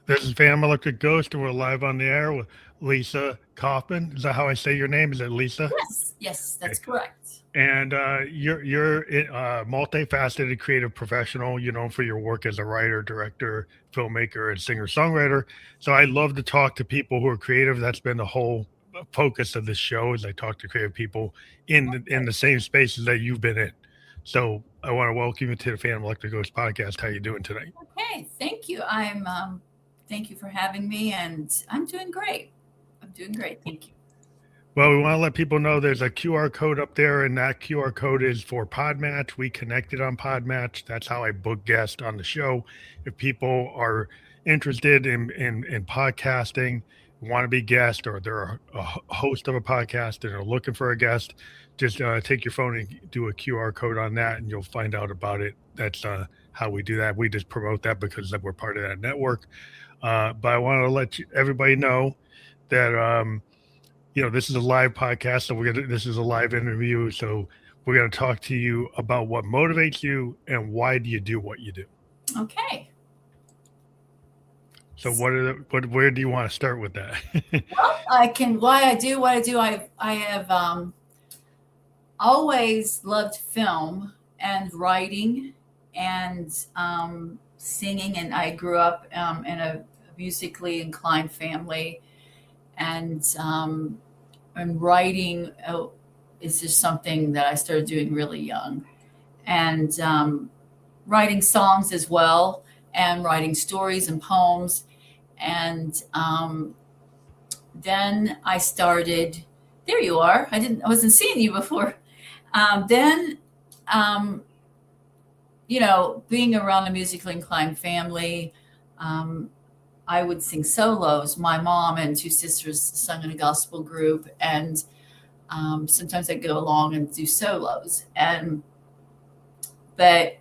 This is Phantom Electric Ghost, and we're live on the air with Leisa Coffman. Is that how I say your name? Is it Lisa? Yes, yes, Okay. that's correct. And you're a multifaceted creative professional. You know for your work as a writer, director, filmmaker, and singer songwriter. So I love to talk to people who are creative. That's been the whole focus of this show. Is I talk to creative people in the same spaces that you've been in. So I want to welcome you to the Phantom Electric Ghost podcast. How you doing tonight? Okay, thank you. Thank you for having me, and I'm doing great. I'm doing great. Thank you. Well, we want to let people know there's a QR code up there, and that QR code is for Podmatch. We connected on Podmatch. That's how I book guests on the show. If people are interested in podcasting, want to be guests, or they're a host of a podcast and are looking for a guest, just take your phone and do a QR code on that, and you'll find out about it. That's how we do that. We just promote that because we're part of that network. But I want to let everybody know that. This is a live podcast, so this is a live interview. So we're gonna talk to you about what motivates you and why do you do what you do. Okay. So where do you want to start with that? Well, I can. Why I do what I do. I have always loved film and writing and singing, and I grew up in a musically inclined family, and writing is just something that I started doing really young, and writing songs as well, and writing stories and poems, and then I started. There you are. I wasn't seeing you before. Then, um, being around a musically inclined family. I would sing solos. My mom and two sisters sung in a gospel group, and sometimes I'd go along and do solos. But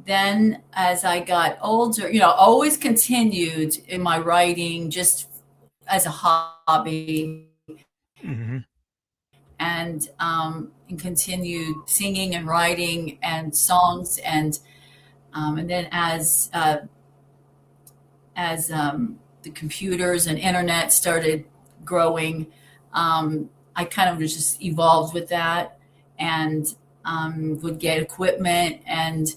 then as I got older, always continued in my writing just as a hobby, Mm-hmm. and continued singing and writing and songs, and then as the computers and internet started growing, I kind of just evolved with that, and would get equipment. And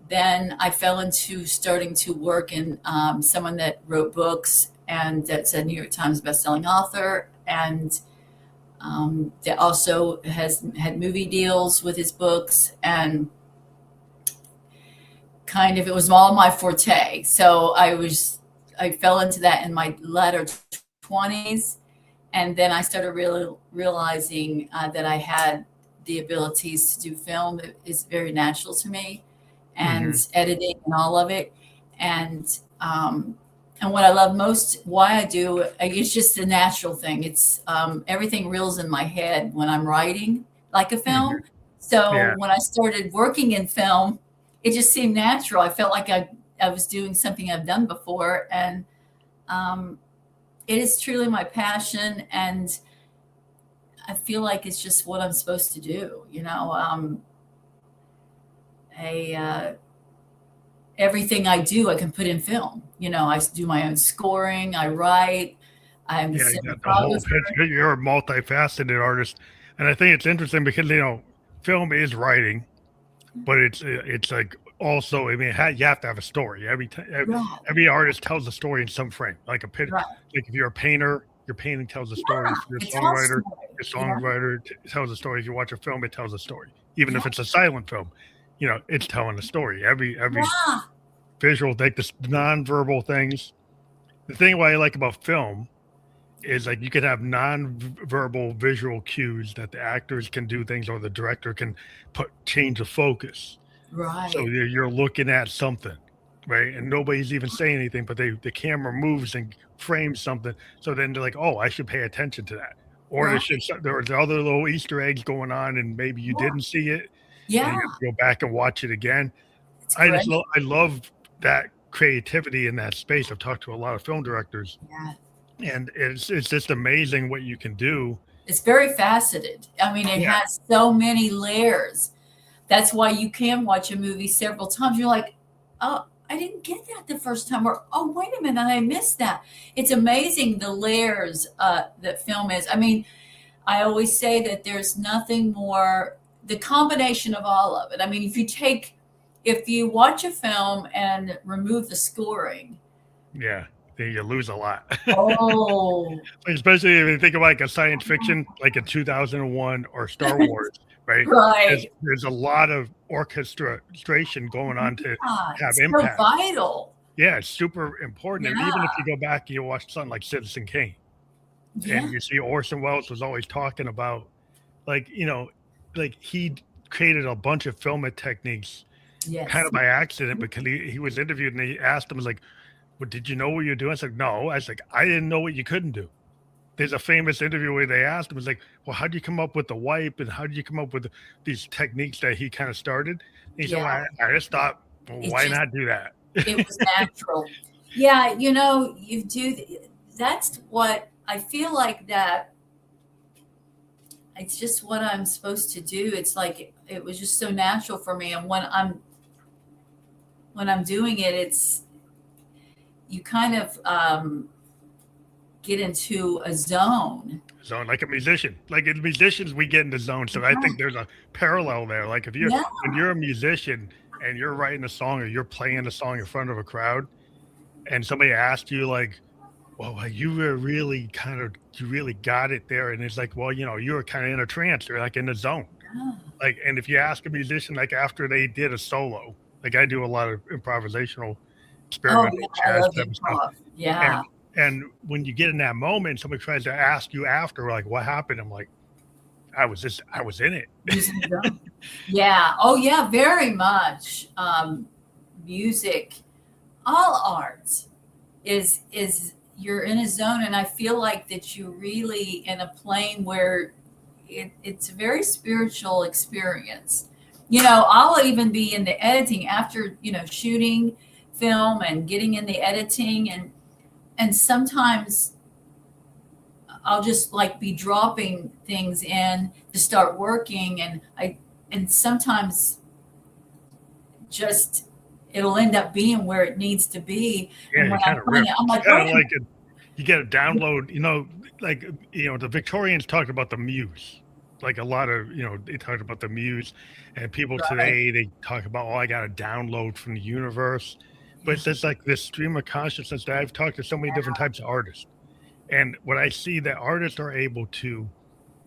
then I fell into starting to work in someone that wrote books, and that's a New York Times bestselling author. And that also has had movie deals with his books, and kind of it was all my forte. So I fell into that in my latter 20s, and then I started really realizing that I had the abilities to do film. It is very natural to me, and Mm-hmm. editing and all of it. And um, and what I love most, why I do it's just a natural thing. It's everything reels in my head when I'm writing like a Mm-hmm. film. So Yeah. when I started working in film, it just seemed natural. I felt like I was doing something I've done before, and um, it is truly my passion, and I feel like it's just what I'm supposed to do. I Everything I do, I can put in film. I do my own scoring. I write. I'm a Yeah, you got the whole cinematographer. picture. You're a multifaceted artist, and I think it's interesting because film is writing, but it's like also. I mean, you have to have a story. Right, Every artist tells a story in some frame. Like right. like if you're a painter, your painting tells a story. If you're It tells story. your songwriter tells a story. If you watch a film, it tells a story. Even if it's a silent film, it's telling a story. Every Yeah, visual, like the nonverbal things. The thing what I like about film is like you can have non-verbal visual cues that the actors can do things or the director can put change of focus. So right. you're looking at something, right? And nobody's even saying anything, but the camera moves and frames something. So then they're like, oh, I should pay attention to that. Or Right. there's other little Easter eggs going on, and maybe you Yeah. didn't see it, and Yeah. you have to go back and watch it again. It's great. I love that creativity in that space. I've talked to a lot of film directors, Yeah. and it's just amazing what you can do. It's very faceted. I mean, it Yeah, has so many layers. That's why you can watch a movie several times. You're like, oh. I didn't get that the first time, or oh, wait a minute, I missed that. It's amazing the layers that film is. I mean, I always say that there's nothing more, the combination of all of it. I mean, if you watch a film and remove the scoring, Yeah, then you lose a lot. oh, Especially if you think of like a science fiction, like a 2001 or Star Wars, right? right. There's a lot of orchestration going on to Yeah, have it's so impact. vital. Yeah, it's super important. And even if Yeah, you go back and you watch something like Citizen Kane, and yeah, you see Orson Welles was always talking about, like, like he created a bunch of filmic techniques kind yes, of by accident because he was interviewed and they asked him, like, well, did you know what you're doing? I was like, no. I was like, I didn't know what you couldn't do. There's a famous interview where they asked him, was like, well, how do you come up with the wipe and how do you come up with these techniques that he kind of started? And he said, well, yeah. I just thought, well, It why just not do that? it was natural. Yeah, you do. That's what I feel like. That it's just what I'm supposed to do. It's like it was just so natural for me. And when I'm doing it, it's you kind of get into a zone. Zone, like a musician, like in musicians, we get in the zone. So I think there's a parallel there. Like if Yeah, when you're a musician and you're writing a song or you're playing a song in front of a crowd and somebody asks you like, well, you were really you really got it there. And it's like, well, you were kind of in a trance or like in the zone. yeah. Like, and if you ask a musician, like after they did a solo, like I do a lot of improvisational Oh experimental yeah, I jazz love type of stuff. improv. Yeah. And when you get in that moment, somebody tries to ask you after, like, what happened? I'm like, I was in it. Using the zone. Yeah. Oh yeah, very much. Music, all arts is you're in a zone, and I feel like that you really in a plane where it's a very spiritual experience. I'll even be in the editing after shooting film and getting in the editing, and sometimes I'll just like be dropping things in to start working, and sometimes just it'll end up being where it needs to be. Yeah, And you when I'm kind of playing rip. it, I'm It's like, kind wait of a like minute. you get a download. Like the Victorians talked about the muse. Like a lot of they talked about the muse, and people Right. today they talk about, oh, I got a download from the universe. But Yeah. it's just like this stream of consciousness that I've talked to so many different types of artists, and what I see that artists are able to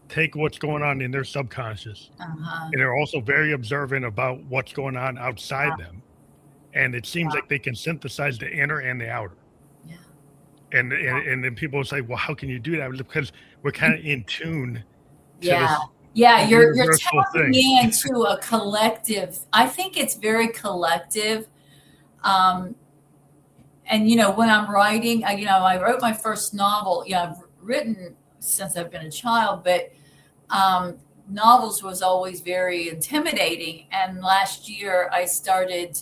take what's going on in their subconscious, Uh-huh. and they're also very observant about what's going on outside Wow. them, and it seems Wow. like they can synthesize the inner and the outer. Yeah. And then people say, well, how can you do that? Because we're kind of in tune to Yeah. this Yeah. You're universal tapping thing. into a collective. I think it's very collective. Um, and when I'm writing, I wrote my first novel. I've written since I've been a child, but um, novels was always very intimidating. And last year I started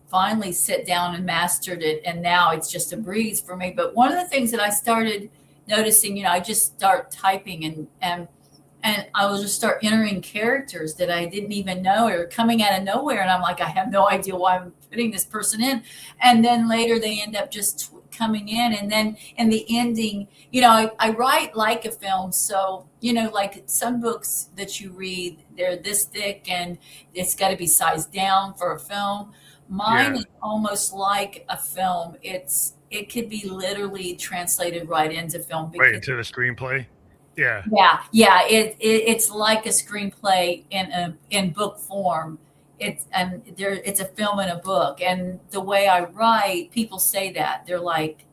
finally sit down and mastered it, and now it's just a breeze for me. But one of the things that I started noticing, I just start typing, and I will just start entering characters that I didn't even know are coming out of nowhere. And I'm like, I have no idea why I'm putting this person in. And then later they end up just coming in. And then in the ending, I write like a film. So, like some books that you read, they're this thick and it's got to be sized down for a film. Mine Yeah, is almost like a film. It could be literally translated right into film right because into the screenplay. Yeah, yeah, it's like a screenplay in book form. It's a film in a book, and the way I write, people say that they're like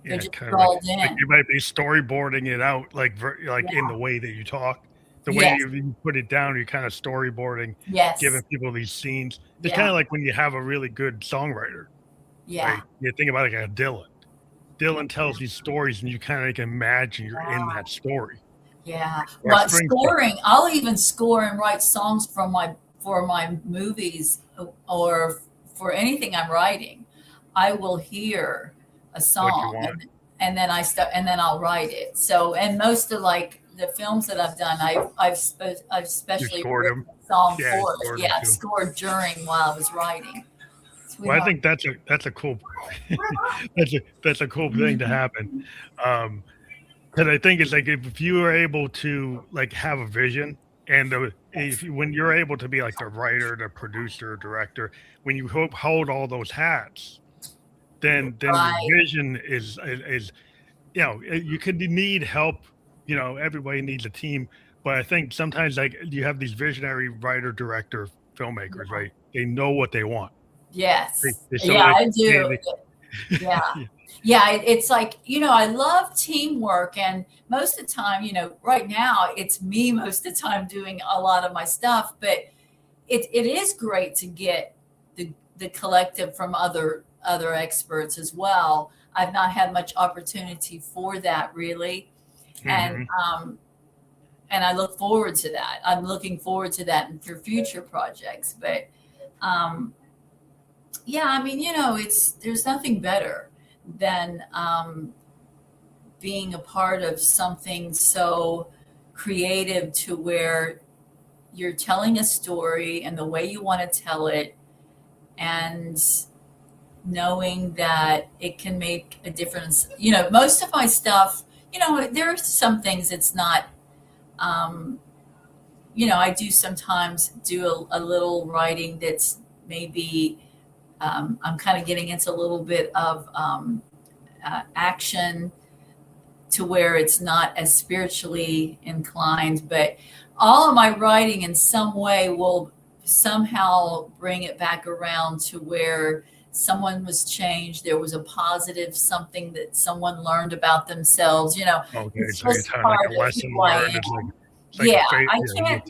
they're yeah, just kind of drawn like you in. might be storyboarding it out, like like in Yeah. the way that you talk, the way Yes. you put it down. You're kind of storyboarding, giving Yes. people these scenes. It's kind Yeah. of like when you have a really good songwriter, Yeah. right? You think about it like a Dylan. Dylan tells these stories, and you kind of can imagine you're in Yeah. that story. Yeah. Or Well, Springsteen. scoring, I'll even score and write songs for my movies or for anything I'm writing. I will hear a What you song, want. and then and then I'll write it. So, and most of like the films that I've done, I've You especially scored written them. a song Yeah, you for it. scored them Yeah, too. scored during while I was writing. It's Well, I think that's a cool that's a cool thing to happen. Um, because I think it's like if you are able to like have a vision and when you're able to be like the writer, the producer, director, when you hold all those hats, then your Right. vision is you could need help. Everybody needs a team, but I think sometimes like you have these visionary writer, director, filmmakers, right? They know what they want. Yes. So Yeah, I do. they Yeah. Yeah, it's like, I love teamwork. And most of the time, right now, it's me most of the time doing a lot of my stuff. But it is great to get the collective from other experts as well. I've not had much opportunity for that really. And Mhm. and I look forward to that. I'm looking forward to that for future projects. But um, yeah, I mean, there's nothing better than being a part of something so creative to where you're telling a story and the way you want to tell it, and knowing that it can make a difference. Most of my stuff, there are some things it's not. Um, I do sometimes do a little writing that's maybe I'm kind of getting into a little bit of action to where it's not as spiritually inclined, but all of my writing in some way will somehow bring it back around to where someone was changed. There was a positive something that someone learned about themselves. Okay, It's so you're just telling like part a of lesson who I learned. am. It's like a Yeah, fate. I Yeah, can't.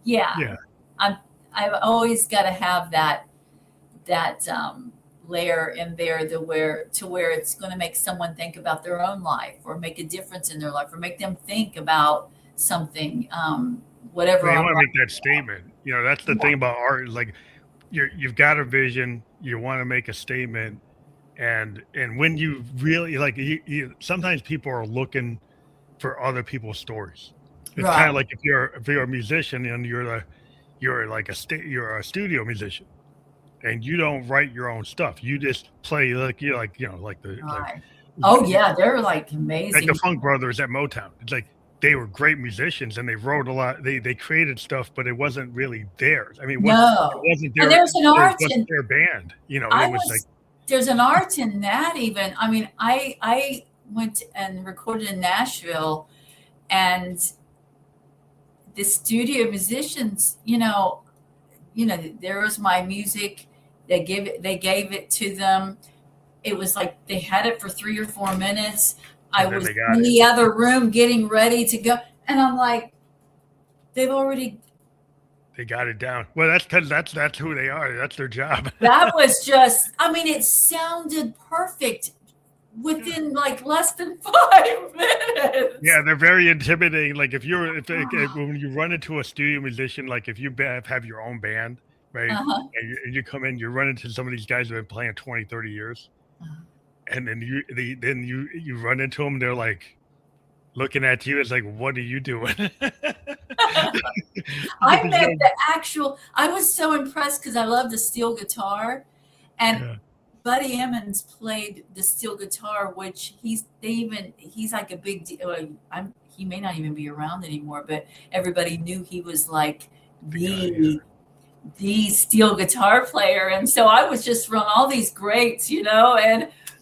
Yeah, yeah, I'm. I've always got to have that layer in there to where it's going to make someone think about their own life or make a difference in their life or make them think about something, whatever well, you I'm want to make writing that statement. That's the thing about. about art. Like you've got a vision. You want to make a statement, and when you really like, sometimes people are looking for other people's stories. It's kind of Right. like if you're a musician and you're a studio musician and you don't write your own stuff. You just play like you like like the Right. Oh yeah, they're like like the amazing. Funk Brothers at Motown. It's like they were great musicians and they wrote a lot. They created stuff, but it wasn't really theirs. I mean, it No. wasn't And their there's an it art wasn't in their band. I It was like was there's an art in that even. I mean, I went and recorded in Nashville, and the studio musicians, there was my music. They gave it to them. It was like they had it for 3 or 4 minutes. I and then was they got in it. the other room getting ready to go, and I'm like, they've already. They got it down. Well, that's because that's who they are. That's their job. That was just. I mean, it sounded perfect Yeah. within like less than 5 minutes. Yeah, they're very intimidating. Like if when you run into a studio musician, like if you have your own band, right? Uh-huh. And you come in, you run into some of these guys who have been playing 20, 30 years, and then you run into them, they're like looking at you. It's like, what are you doing? I Because met the actual. I was so impressed because I love the steel guitar, and yeah, Buddy Emmons played the steel guitar, which he's like a big deal. He may not even be around anymore, but everybody knew he was like the guy. Yeah, the steel guitar player, and so I was just from all these greats,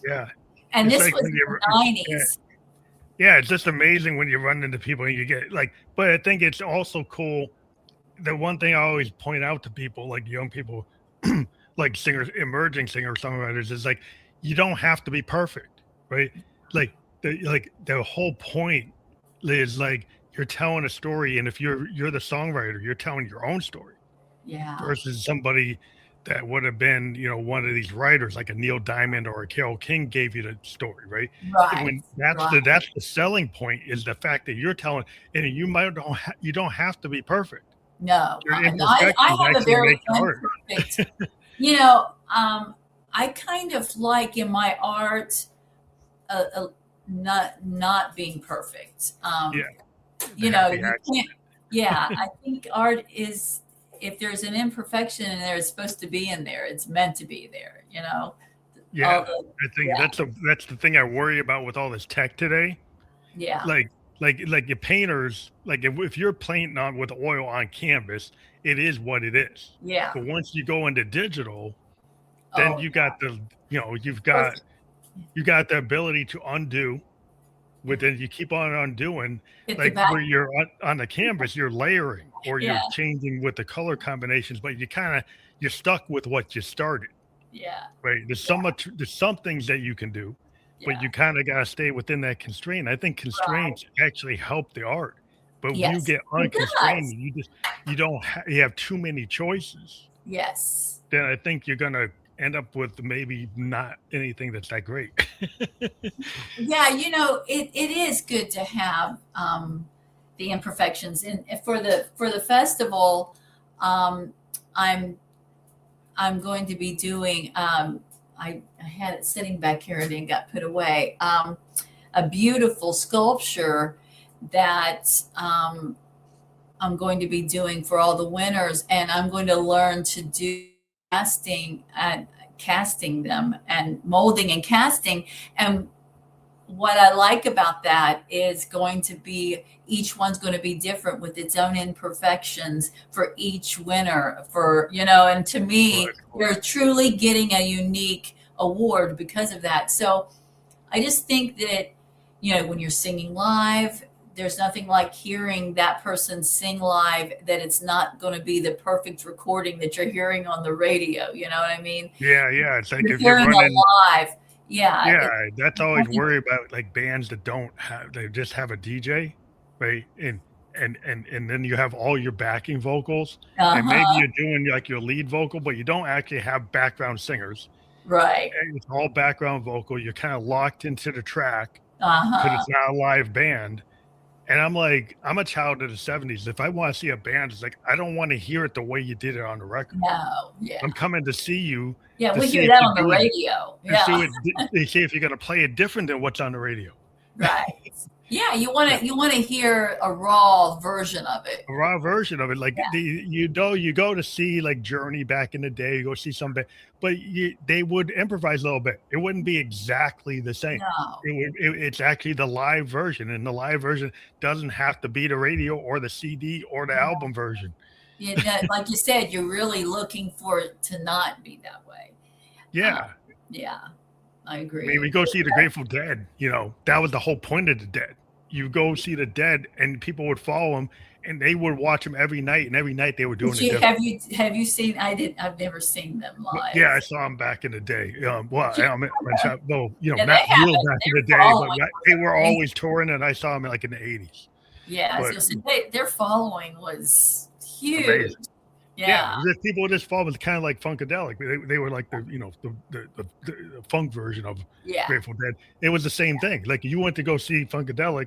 yeah. and It's this like was when in you, the yeah, 90s. yeah. It's just amazing when you run into people and you get like. But I think it's also cool. The one thing I always point out to people, like young people, like singers, emerging singer songwriters, is like you don't have to be perfect, right? Like the whole point is like you're telling a story, and if you're the songwriter, you're telling your own story Yeah, versus somebody that would have been, one of these writers like a Neil Diamond or a Carole King gave you the story, right? And right, when that's right. the selling point is the fact that you're telling, and you don't have to be perfect. No, Your I imperfections have a actually very make art. imperfect. You know, I kind of like in my art, not being perfect. Yeah, the happy You accident. can't. Yeah, I think art if there's an imperfection in there, it's supposed to be in there. It's meant to be there, all Yeah, the, I think yeah, that's the thing I worry about with all this tech today. yeah, Like like your painters, like if you're painting on with oil on canvas, it is what it is. yeah. But once you go into digital, then Oh, you got the you've got perfect. the ability to undo. But then you keep on undoing, Hit the like back. where you're on the canvas, you're layering or Yeah, you're changing with the color combinations, but you're stuck with what you started. yeah, Right. There's some things that you can do, but yeah. you kind of got to stay within that constraint. I think Right. constraints actually help the art. But when you Yes, get it unconstrained, does. you don't you have too many choices, Yes. then I think you're gonna end up with maybe not anything that's that great. Yeah, it is good to have the imperfections. And for the festival, um, I'm I'm going to be doing. I had it sitting back here and it got put away. A beautiful sculpture that I'm going to be doing for all the winners, and I'm going to learn to do casting and casting them and molding and casting. And what I like about that is going to be each one's going to be different with its own imperfections for each winner and to Right. me you're truly getting a unique award because of that. So I just think that when you're singing live, there's nothing like hearing that person sing live, that it's not going to be the perfect recording that you're hearing on the radio. You know what I mean? Yeah, yeah. It's like You're if you're hearing running. a live. Yeah. Yeah, that's always worry about like bands that don't have they just have a DJ, right? And then you have all your backing vocals, and maybe Uh-huh. you're doing like your lead vocal, but you don't actually have background singers. Right. And it's all background vocal. You're kind of locked into the track because Uh-huh. it's not a live band. And I'm like, I'm a child of the 70s. If I want to see a band, it's like I don't want to hear it the way you did it on the record. No. Yeah. I'm coming to see you Yeah. to We see hear if that you on the do it radio. to Yeah. see if you're gonna play it different than what's on the radio. Right. Yeah. You want Yeah, to you want to hear a raw version of it. a raw version of it. Like Yeah. you go to see like Journey back in the day, you go see some band, but they would improvise a little bit. It wouldn't be exactly the same. No. It's actually the live version, and the live version doesn't have to be the radio or the CD or the album version. Like you said, you're really looking for it to not be that way. Uh, Yeah. yeah. I I mean, agree. we go see the Grateful Dead, that was the whole point of the Dead. You go see the Dead and people would follow them and they would watch them every night, and every night they were doing Did it you different. have you seen? I've never seen them But live. yeah, I saw them back in the day. Well, Yeah, well, they not have real it. back in the They're day, but following they were was always touring, and I saw them like in the 80s. yeah, I was But gonna say their following was huge. amazing. Yeah, Yeah, people would just follow. It's kind of like Funkadelic. They were like the funk version of yeah. Grateful Dead. It was the same thing. Like you went to go see Funkadelic,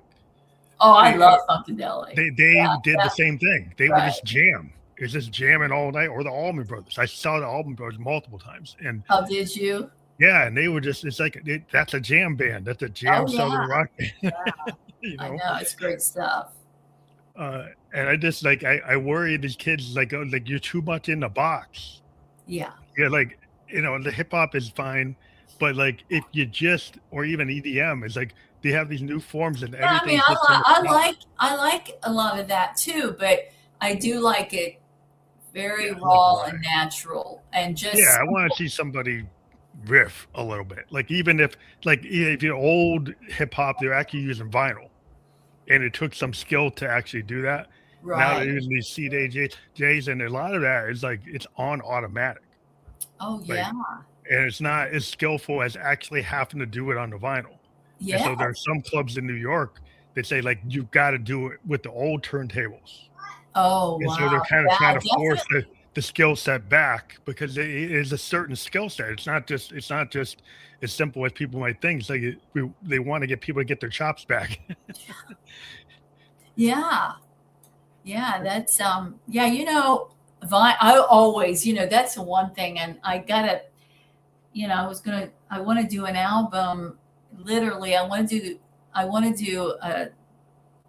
Oh, I eh, love Funkadelic. they Yeah, did the same thing. They would right. just jam. It's just jamming all night, or the Allman Brothers. I saw the Allman Brothers multiple times, and Oh, did you? yeah, and they were just. It's like that's a jam band. That's a Oh, jam yeah. southern rock. Yeah, you I know. know. It's great stuff. And I just like I worry these kids like like you're too much in the box. Yeah. Yeah, like the hip hop is fine, but like if you just or even EDM is like they have these new forms and Yeah, I mean, everything fits in the spot. I like a lot of that too, but I do like it very Yeah, like raw live. and natural and Yeah, just I want to see somebody riff a little bit. Like even if you're old hip hop, they're actually using vinyl, and it took some skill to actually do that. Now they're right. using these CDJs, and a lot of that is like it's on automatic. Oh, Like yeah. and it's not as skillful as actually having to do it on the vinyl. And Yeah. so there are some clubs in New York that say like you've got to do it with the old turntables. Oh, And so they're wow. kind of Yeah, trying to force definitely. the skill set back because it is a certain skill set. It's not just as simple as people might think. It's like they want to get people to get their chops back. Yeah. Yeah, that's yeah, I always, that's the one thing, and I gotta, I want to do an album. Literally, I want to do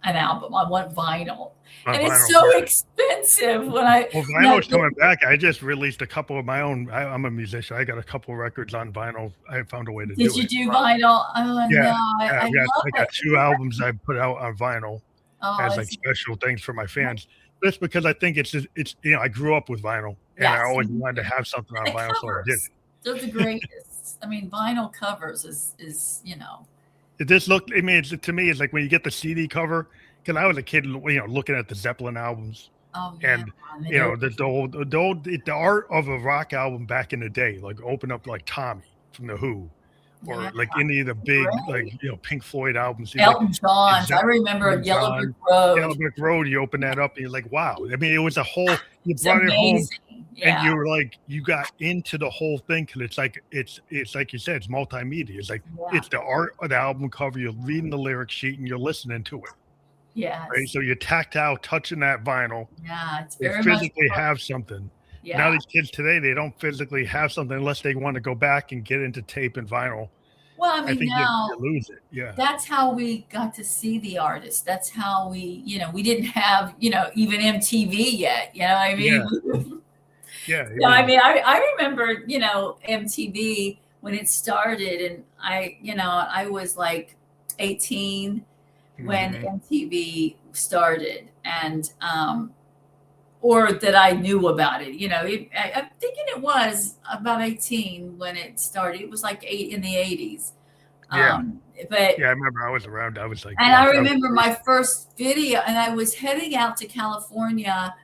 an album. I want vinyl. On And it's vinyl. so Yeah. expensive Well, vinyl's coming back. I just released a couple of my own. I'm a musician. I got a couple records on vinyl. I found a way to Did do you it. do vinyl? Oh Yeah, no, yeah. I love I got it. 2 albums I put out on vinyl Oh, as like special things for my fans. Just because I think it's I grew up with vinyl and I yes, always wanted to have something on and the vinyl, so I did covers. They're the greatest. I mean, vinyl covers is it. Just looked. I mean, to me, it's like when you get the CD cover. Because I was a kid, looking at the Zeppelin albums, oh yeah, and the art of a rock album back in the day, like open up like Tommy from the Who, or yeah, like any of the big great. Pink Floyd albums. Elton John's. I remember Yellow Brick Road. Yellow Brick Road. You open that up and you're like, wow. I mean, it was a whole. You It's brought it home, amazing. and Yeah, you were like, you got into the whole thing because it's like you said, it's multimedia. It's like yeah, it's the art of the album cover. You're reading the lyric sheet and you're listening to it. yes, Right, so you're tactile touching that vinyl. yeah. It's They very much physically fun. have something. Yeah. Now these kids today, they don't physically have something unless they want to go back and get into tape and vinyl. Well, I I mean, think now you lose it. Yeah, that's how we got to see the artist. That's how we didn't have, even MTV yet. You know what I mean? yeah. So, I mean, I remember, MTV when it started, and I was like 18 when Mhm. MTV started, and or that I knew about it. I'm thinking it was about 18 when it started. It was like in the 80s. Yeah, But yeah. I remember I was around. I was like, and I I was remember my first video, and I was heading out to California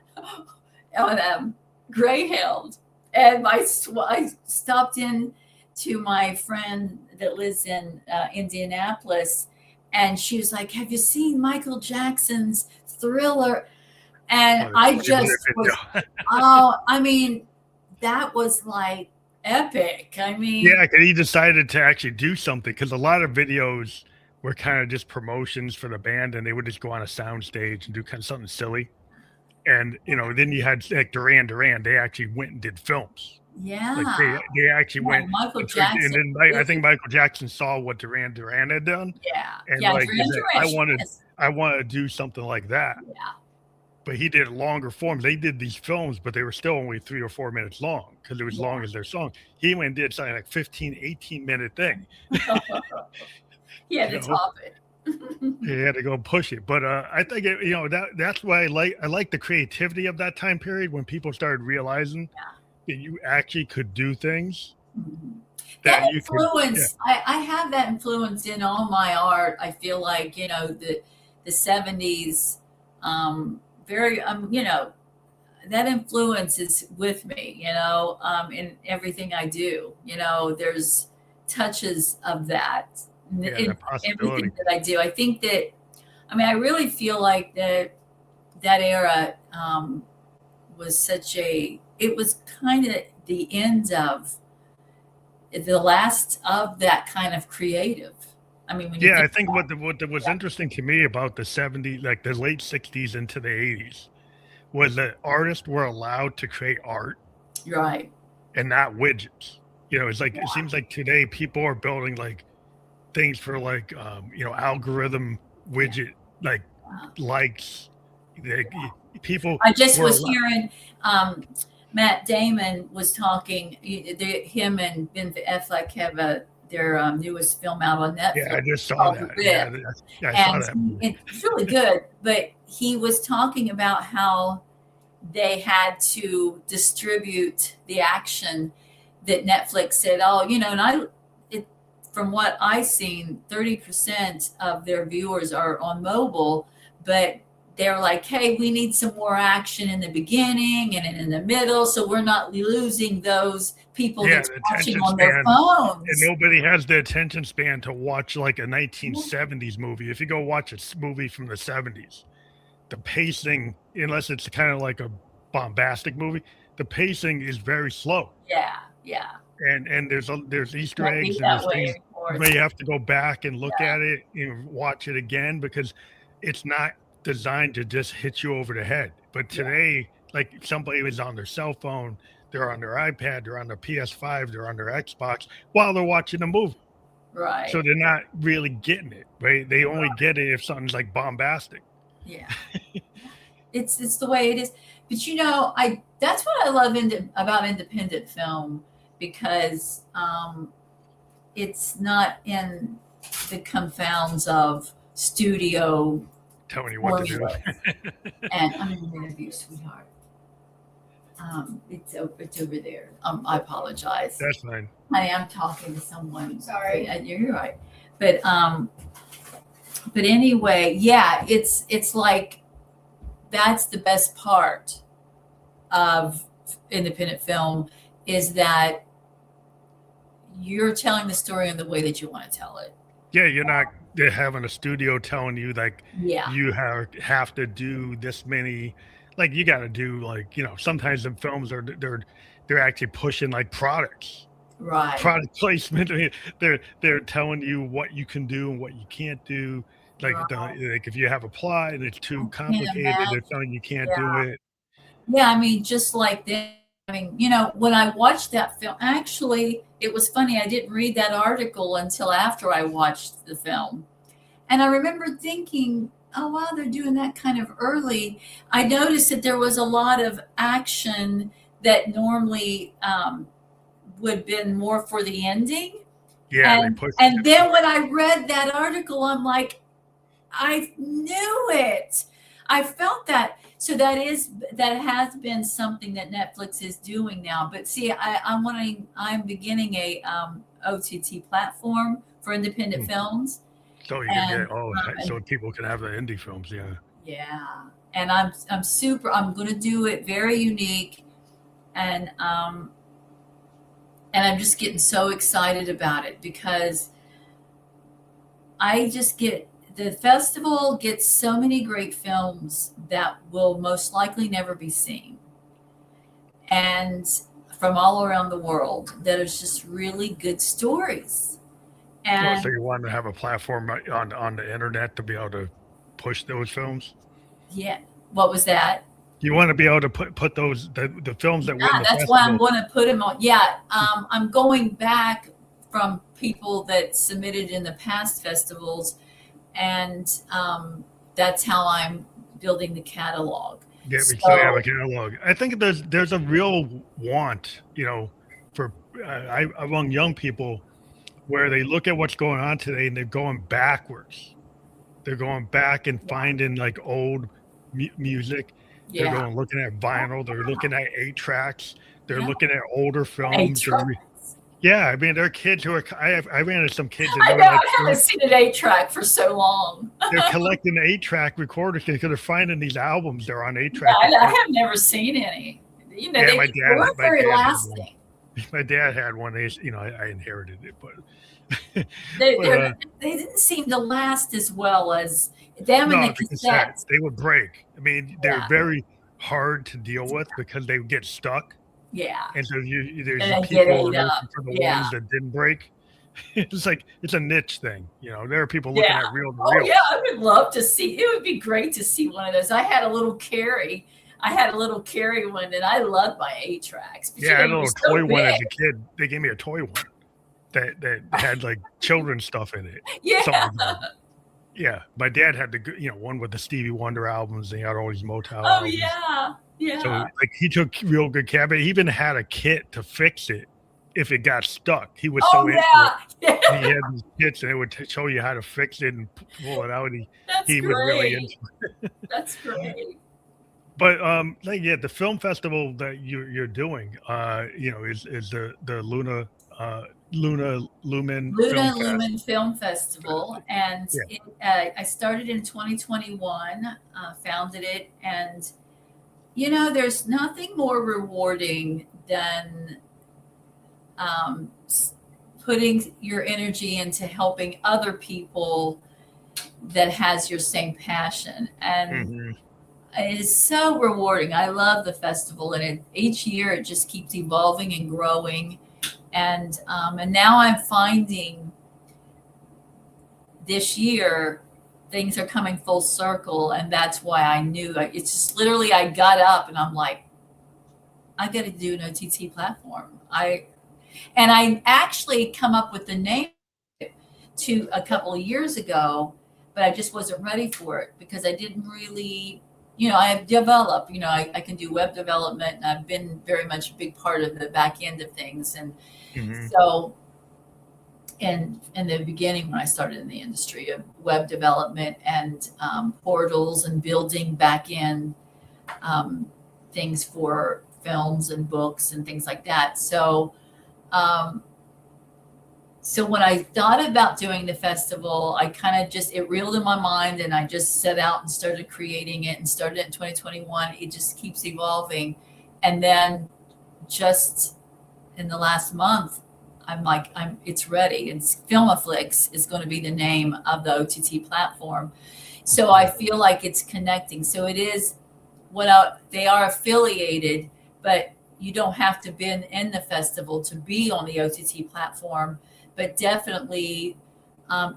on Greyhound, and I stopped in to my friend that lives in Indianapolis, and she was like, "Have you seen Michael Jackson's Thriller?" And I just was, oh, I mean, that was like epic. I mean, yeah, because he decided to actually do something because a lot of videos were kind of just promotions for the band, and they would just go on a sound stage and do kind of something silly. And then you had like Duran Duran. They actually went and did films. Like yeah, they actually went Michael and Jackson. then I think Michael Jackson saw what Duran Duran had done, Yeah, and yeah, like he Duran said, Duran. Yes. I want to do something like that. Yeah, But he did longer forms. They did these films, but they were still only 3 or 4 minutes long because it was long as their song. He went and did something like 15, 18-minute thing. he had to top it. He had to go push it. But I think that's why I like the creativity of that time period when people started realizing that you actually could do things. That influence, I have that influence in all my art. I feel like the 70s, very that influence is with me. In everything I do. There's touches of that in everything that I do. I think that, I really feel like that era was it was kind of the end of the last of that kind of creative. I think what was interesting to me about the 70s, like the late 60s into the 80s, was that artists were allowed to create art, right, and not widgets. It's like it seems like today people are building like things for like algorithm widget likes. People. I just was hearing Matt Damon was talking. Him and Ben Affleck have their newest film out on Netflix. Yeah, I just saw that. I saw that. It's really good. But he was talking about how they had to distribute the action that Netflix said, from what I've seen, 30% of their viewers are on mobile, but they're like, hey, we need some more action in the beginning and in the middle, so we're not losing those people that's watching on their phones. And nobody has the attention span to watch like a 1970s movie. If you go watch a movie from the 70s, the pacing, unless it's kind of like a bombastic movie, the pacing is very slow. Yeah. And there's Easter eggs and there's things where you have to go back and look at it and watch it again because it's not designed to just hit you over the head. But today, like somebody was on their cell phone, they're on their iPad, they're on their PS5, they're on their Xbox while they're watching a movie. Right. So they're not really getting it, right? They only get it if something's like bombastic. Yeah. It's the way it is. But I that's what I love about independent film, because it's not in the confounds of studio Telling you what to do. formulas. And I'm in an interview, sweetheart. It's over there. I apologize. That's fine. I am talking to someone. Sorry, you're right. But anyway, yeah, it's like that's the best part of independent film, is that you're telling the story in the way that you want to tell it. Yeah, you're not having a studio telling you like Yeah. you have to do this many. Like you got to do like sometimes the films are they're actually pushing like products, Right. product placement. I mean, they're telling you what you can do and what you can't do. Like Right. like if you have a plot and it's too I can't complicated, imagine. they're telling you can't do Yeah. it. Yeah, I mean, just like that. I mean, when I watched that film, actually, it was funny. I didn't read that article until after I watched the film. And I remember thinking, oh, wow, they're doing that kind of early. I noticed that there was a lot of action that normally would have been more for the ending. Yeah, they push. And then when I read that article, I'm like, I knew it. I felt that. So that has been something that Netflix is doing now. But see, I'm beginning a OTT platform for independent films. So you can get so people can have the indie films. Yeah. Yeah, and I'm I'm going to do it very unique, and I'm just getting so excited about it, because the festival gets so many great films that will most likely never be seen, and from all around the world, that is just really good stories. And So you want to have a platform on the internet to be able to push those films? yeah, what was that? You want to be able to put those the films that win Yeah, the that's why I'm festival. going to put them on. Yeah, I'm going back from people that submitted in the past festivals, and that's how I'm building the catalog. Yeah, so you have a So catalog. I think there's a real want, for among young people, where they look at what's going on today and they're going backwards. They're going back and finding like old music. They're yeah, looking at vinyl. They're looking at 8 tracks. They're yeah, looking at older eight films. tracks. Yeah, I mean, there are kids who are. I ran into some kids and I they were know, like, I haven't seen an 8 track for so long. they're collecting 8 track recorders because they're finding these albums. They're on 8 track I recorders. have never seen any. Yeah, They weren't very had one. lasting. My dad had one. I inherited it, but They but they didn't seem to last as well as them and the no, the cassette cassettes. they would break. I mean, they're Yeah, very hard to deal with because they would get stuck, yeah, and so there's and they get people who are ate looking up. for the Yeah. ones that didn't break. It's like it's a niche thing. There are people looking Yeah. at reel to Oh, reels. yeah. I would love to see. It would be great to see one of those. I had a little carry. I had a little carry one, and I loved my 8 tracks. But Yeah, I had a it little was so toy one as big. a kid. They gave me a toy one that had like children's stuff in it. Yeah. Songs on it. Yeah, my dad had one with the Stevie Wonder albums. And he had all these Motown Oh, albums. yeah. So Yeah. like he took real good care of it. He even had a kit to fix it if it got stuck. He was Oh, so into it. yeah. And he had these kits, and it would show you how to fix it and pull it out. That's He was really great. into it. That's great. But like the film festival that you're doing, is the Lumen Film Fest. Lumen Film Festival, and Yeah. I started in 2021, founded it, and there's nothing more rewarding than putting your energy into helping other people that has your same passion, and Mhm. it is so rewarding. I love the festival, and each year it just keeps evolving and growing, and now I'm finding this year things are coming full circle, and that's why I knew it's just literally I got up and I'm like, I got to do an OTT platform. I actually come up with the name to a couple of years ago, but I just wasn't ready for it because I didn't really, I have developed, I can do web development, and I've been very much a big part of the back end of things. And so in the beginning, when I started in the industry of web development and portals and building back end things for films and books and things like that. So when I thought about doing the festival, I kind of it reeled in my mind, and I just set out and started creating it, and started it in 2021. It just keeps evolving. And then just in the last month, it's ready. It's Filmaflix is going to be the name of the OTT platform. So I feel like it's connecting. So it is they are affiliated, but you don't have to be in the festival to be on the OTT platform. But definitely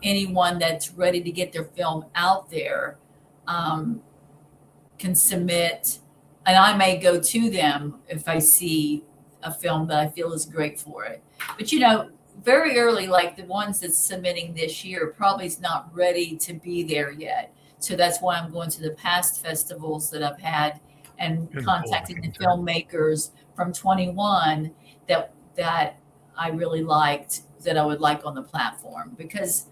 anyone that's ready to get their film out there can submit, and I may go to them if I see a film that I feel is great for it. But very early, like the ones that's submitting this year, probably is not ready to be there yet. So that's why I'm going to the past festivals that I've had and contacting the filmmakers from 21 that I really liked, that I would like on the platform, because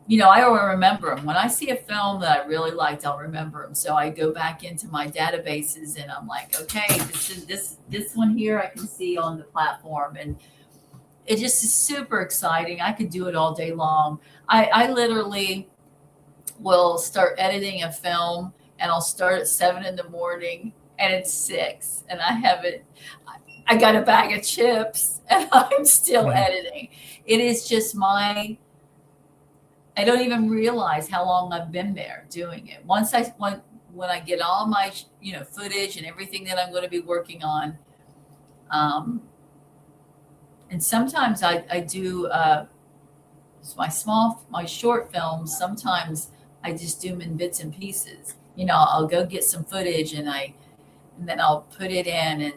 I will remember them. When I see a film that I really liked, I'll remember them. So I go back into my databases and I'm like, okay, this one here I can see on the platform, and it just is super exciting. I could do it all day long. I literally will start editing a film, and I'll start at 7 a.m. and it's 6, and I got a bag of chips and I'm still editing. It is just I don't even realize how long I've been there doing it. When I get all my, footage and everything that I'm going to be working on. And sometimes I do my short films. Sometimes I just do them in bits and pieces. I'll go get some footage and then I'll put it in and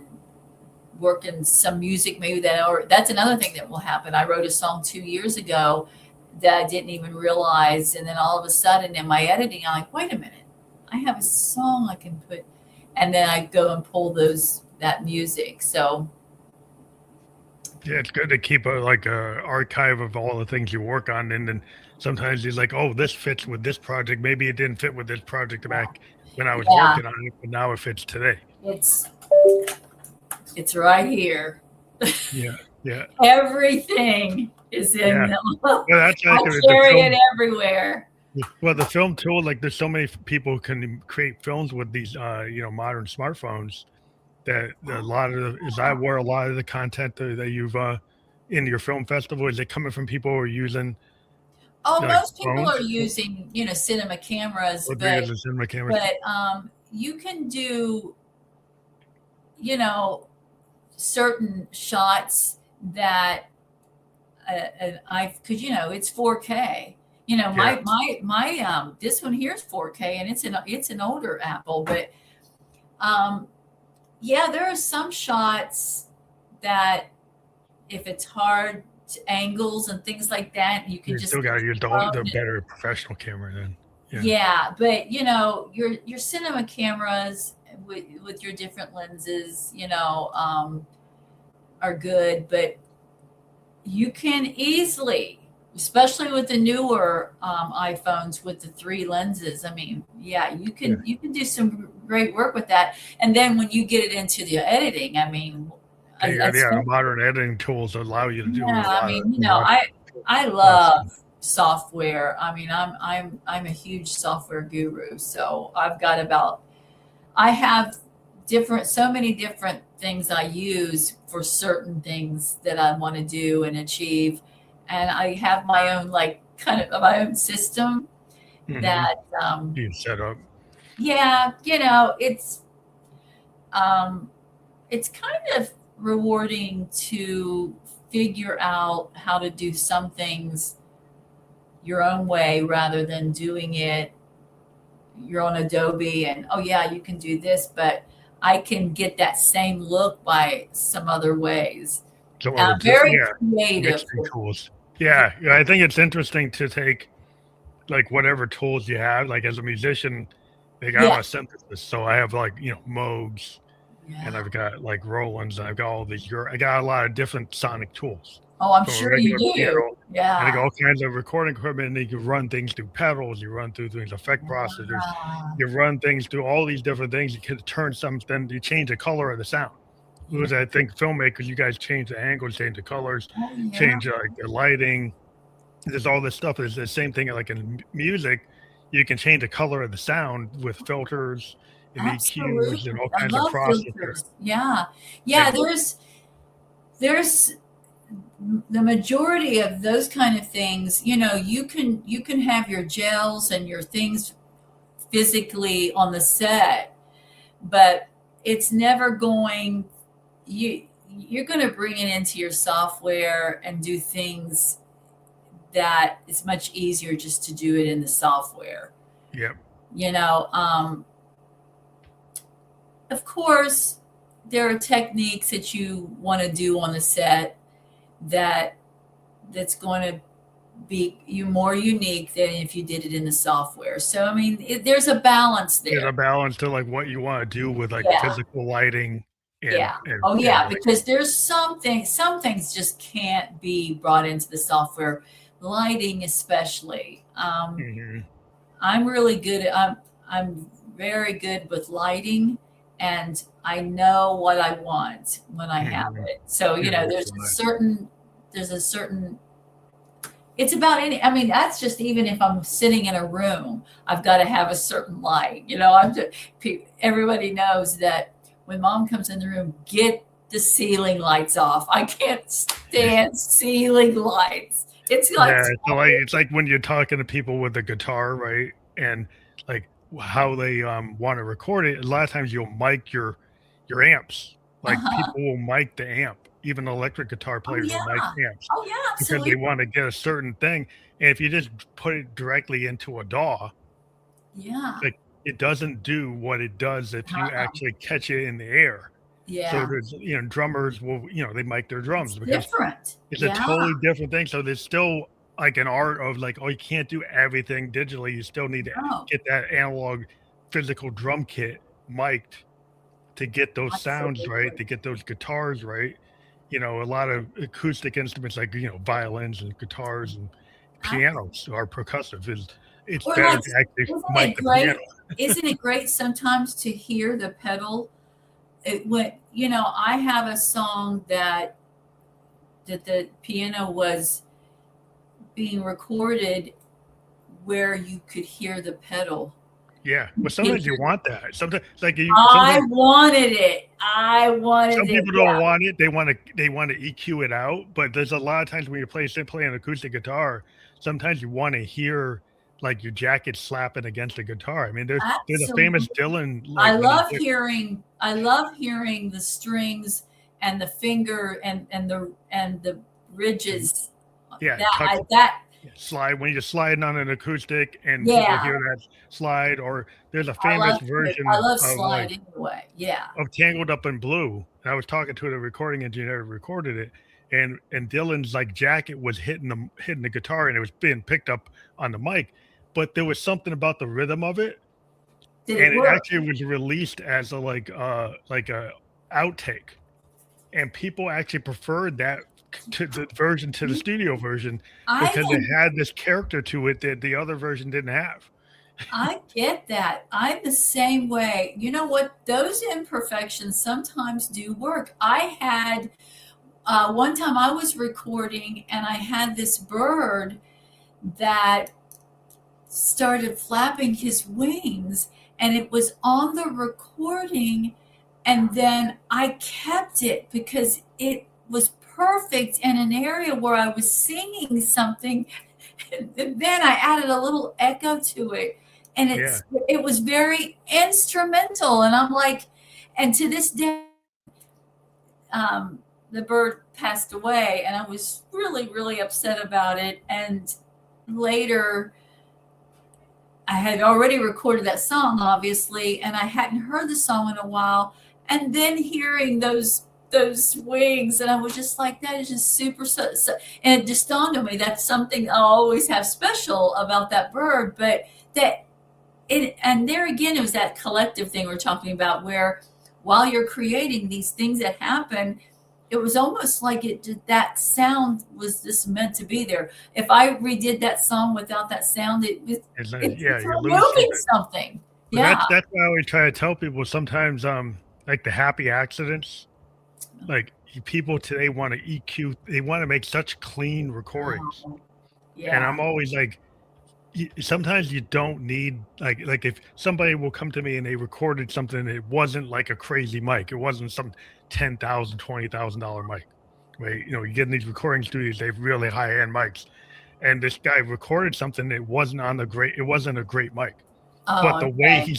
work in some music, maybe that's another thing that will happen. I wrote a song 2 years ago that I didn't even realize, and then all of a sudden in my editing, I'm like, wait a minute, I have a song I can put, and then I go and pull that music. So yeah, it's good to keep a archive of all the things you work on, and then sometimes you're like, oh, this fits with this project. Maybe it didn't fit with this project back when I was working on it, but now it fits today. It's right here. Yeah. Everything is in them. Well, that's I carry it everywhere. Well, the film tool, there's so many people who can create films with these, modern smartphones. That a lot of the content that you've in your film festival, is it coming from people who are using? Most people are using, cinema cameras, but you can do, certain shots that it's 4K. My this one here is 4K, and it's an older Apple, but there are some shots that if it's hard angles and things like that, you can still got to use the better professional camera then. Yeah, but your cinema cameras with your different lenses, are good, but you can easily, especially with the newer iPhones with the 3 lenses. I mean, you can do some great work with that. And then when you get it into the editing, I mean, modern editing tools allow you to do. I love software. I mean, I'm a huge software guru. So I have so many different things I use for certain things that I want to do and achieve. And I have my own, kind of my own system that you set up. Yeah, it's kind of rewarding to figure out how to do some things your own way rather than doing it your own Adobe and you can do this, but I can get that same look by some other ways. So very creative tools. Yeah, I think it's interesting to take like whatever tools you have. Like as a musician, like I'm Yeah, a synthesis, so I have like Moogs, and yeah. I've got like Rolands, and I've got all these. I got a lot of different sonic tools, Oh, I'm from a sure you regular do. piano, and I got Yeah. all kinds of recording equipment. And you can run things through pedals, you run through things, effect processors, Yeah. you run things through all these different things. You can turn something, you change the color of the sound. Yeah. Because I think filmmakers, you guys change the angles, change the colors, Oh, yeah. change like the lighting. There's all this stuff. It's the same thing like in music. You can change the color of the sound with filters and EQs and Absolutely. all I kinds of love processors. filters. Yeah. Yeah, And there's the majority of those kind of things, you can have your gels and your things physically on the set, but it's never going you're going to bring it into your software and do things that it's much easier just to do it in the software. yep, You know, of course, there are techniques that you want to do on the set that that's going to be you more unique than if you did it in the software. So I mean, there's a balance there's there. a balance to like what you want to do with like Yeah, physical lighting and yeah. and Oh and yeah, like because there's some things just can't be brought into the software, lighting especially. mhm, I'm really good at, I'm very good with lighting, and I know what I want when I have mhm, it. So, yeah, there's a certain it's about any, I mean, that's just even if I'm sitting in a room, I've got to have a certain light. Everybody knows that when mom comes in the room, get the ceiling lights off. I can't stand ceiling lights. It's like, yeah. So like it's like when you're talking to people with a guitar, right? And like how they want to record it. A lot of times you'll mic your amps. Like uh-huh. people will mic the amp. Even electric guitar Oh players will mic yeah. amps Oh yeah, because they absolutely. want to get a certain thing. And if you just put it directly into a DAW, Yeah. like it doesn't do what it does if you Uh-uh. actually catch it in the air. So Yeah. there's drummers will they mic their It's drums because different. it's a Yeah. totally different thing. So there's still like an art of like, oh, you can't do everything digitally. You still need to No, get that analog physical drum kit mic'd to get those sounds right, absolutely. to get those guitars right. A lot of acoustic instruments like violins and guitars and pianos are percussive. It's Or better like, to actually isn't mic it the piano. great? Isn't it great sometimes to hear the pedal? I have a song that the piano was being recorded where you could hear the pedal. Yeah, but You could sometimes you hear want that. Sometimes I wanted it. I wanted some it. people don't Yeah. want it. They want to EQ it out. But there's a lot of times when you play an acoustic guitar, sometimes you want to hear like your jacket slapping against the guitar. I mean, there's a famous Absolutely. Dylan like when he did I love hearing the strings and the finger and the ridges. yeah That touch I that slide when you're sliding on an acoustic and people Yeah, hear that slide. Or there's a I famous love it. I version love of like slide anyway. Yeah. Tangled Up in Blue. And I was talking to the recording engineer who recorded it, and Dylan's like jacket was hitting the guitar, and it was being picked up on the mic, but there was something about the rhythm of it, Did it and it work? actually was released as a like a outtake, and people actually preferred that to the version to the studio version I because it can had this character to it that the other version didn't have. I get that. I'm the same way. You know what? Those imperfections sometimes do work. I had one time I was recording and I had this bird that started flapping his wings, and it was on the recording, and then I kept it because it was perfect in an area where I was singing something, and then I added a little echo to it, and Yeah, it was very instrumental, and I'm like, and to this day, um, the bird passed away, and I was really really upset about it, and later I had already recorded that song, obviously, and I hadn't heard the song in a while. And then hearing those those wings, and I was just like, that is just super. And it just dawned on me that's something I'll always have special about that bird. But that it, and there again, it was that collective thing we're talking about, where while you're creating these things that happen, it was almost like that sound was just meant to be there. If I redid that song without that sound, it's you lose removing something. But Yeah. that's why I always try to tell people sometimes, like the happy accidents, like people today want to EQ, they want to make such clean recordings. Oh, And yeah. I'm always like, sometimes you don't need like if somebody will come to me and they recorded something, it wasn't like a crazy mic, it wasn't some $10,000, $20,000 mic, right? You know, you get in these recording studios, they have really high end mics, and this guy recorded something that wasn't it wasn't a great mic, but Oh, the way okay. he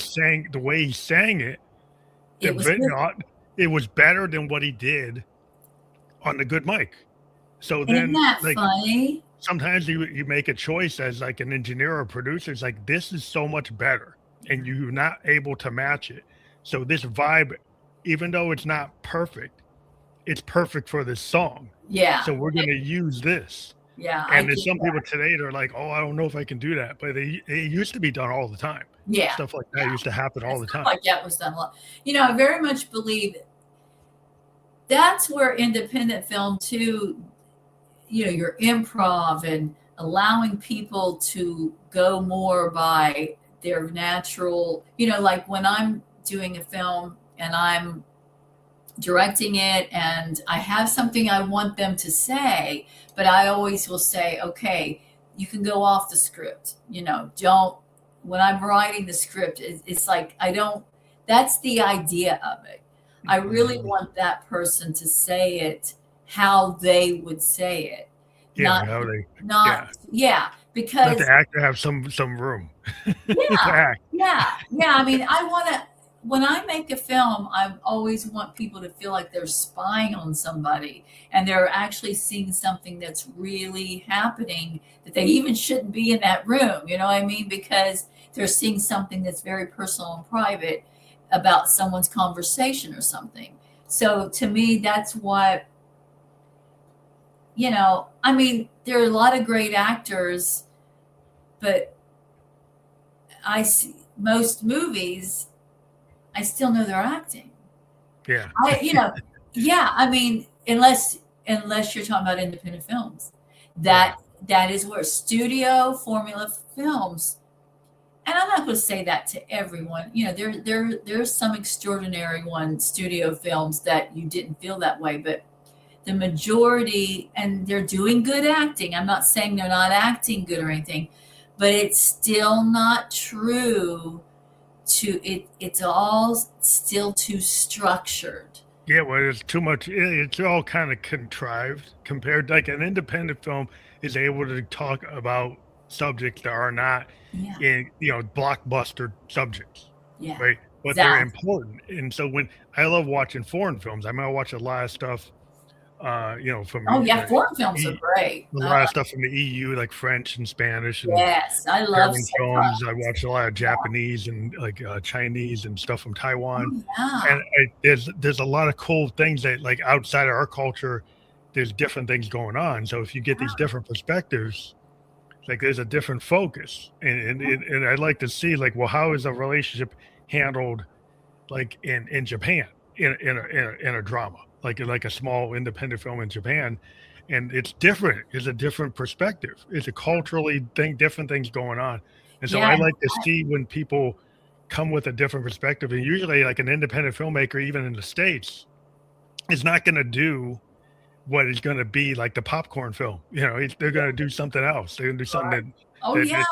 sang it, It was good. it was better than what he did on the good mic. So Isn't then, that like, funny? sometimes you make a choice as like an engineer or producer. It's like, this is so much better, and you're not able to match it. So this vibe, even though it's not perfect, it's perfect for this song. Yeah. So we're going to use this. Yeah. I And there's get some people that. today that are like, oh, I don't know if I can do that. But it used to be done all the time. Yeah. Stuff like that Yeah. used to happen all And the stuff time. like that was done a lot. You know, I very much believe that's where independent film too, you know, your improv and allowing people to go more by their natural, you know, like when I'm doing a film and I'm directing it and I have something I want them to say, but I always will say, okay, you can go off the script, you know, don't, when I'm writing the script, it's like, I don't, that's the idea of it. I really want that person to say it how they would say it. Yeah, Not, how they, not, yeah. yeah, Let the because actor have some room to yeah, act. yeah. I mean, I want to, when I make a film, I always want people to feel like they're spying on somebody and they're actually seeing something that's really happening, that they even shouldn't be in that room. You know what I mean? Because they're seeing something that's very personal and private about someone's conversation or something. So to me, that's what, you know, I mean, there are a lot of great actors, but I see most movies, I still know they're acting. Yeah. You know, yeah. I mean, unless you're talking about independent films, Yeah. that is where studio formula films. And I'm not going to say that to everyone. You know, there's some extraordinary studio films that you didn't feel that way, but the majority, and they're doing good acting. I'm not saying they're not acting good or anything, but it's still not true to it. It's all still too structured. Yeah, well, it's too much. It's all kind of contrived compared. Like an independent film is able to talk about subjects that are not Yeah, in, blockbuster subjects, yeah, right? But they're exactly. important. And so when I love watching foreign films, I mean, I watch a lot of stuff, from Oh yeah, foreign films are great. a lot of stuff from the EU, like French and Spanish and Yes, I love German sci-fi. films. I watch a lot of Yeah. Japanese and like Chinese and stuff from Taiwan. Oh yeah, And there's a lot of cool things that, like, outside of our culture, there's different things going on. So if you get these different perspectives, like there's a different focus, and I'd like to see, like, well, how is a relationship handled, like in Japan, in a drama, like a small independent film in Japan, and it's different. It's a different perspective. It's a culturally different things going on, and so yeah, I like to see when people come with a different perspective. And usually, like an independent filmmaker, even in the States, is not going to do what is going to be like the popcorn film. They're going to do something else. They're going to do something right. Oh that yeah.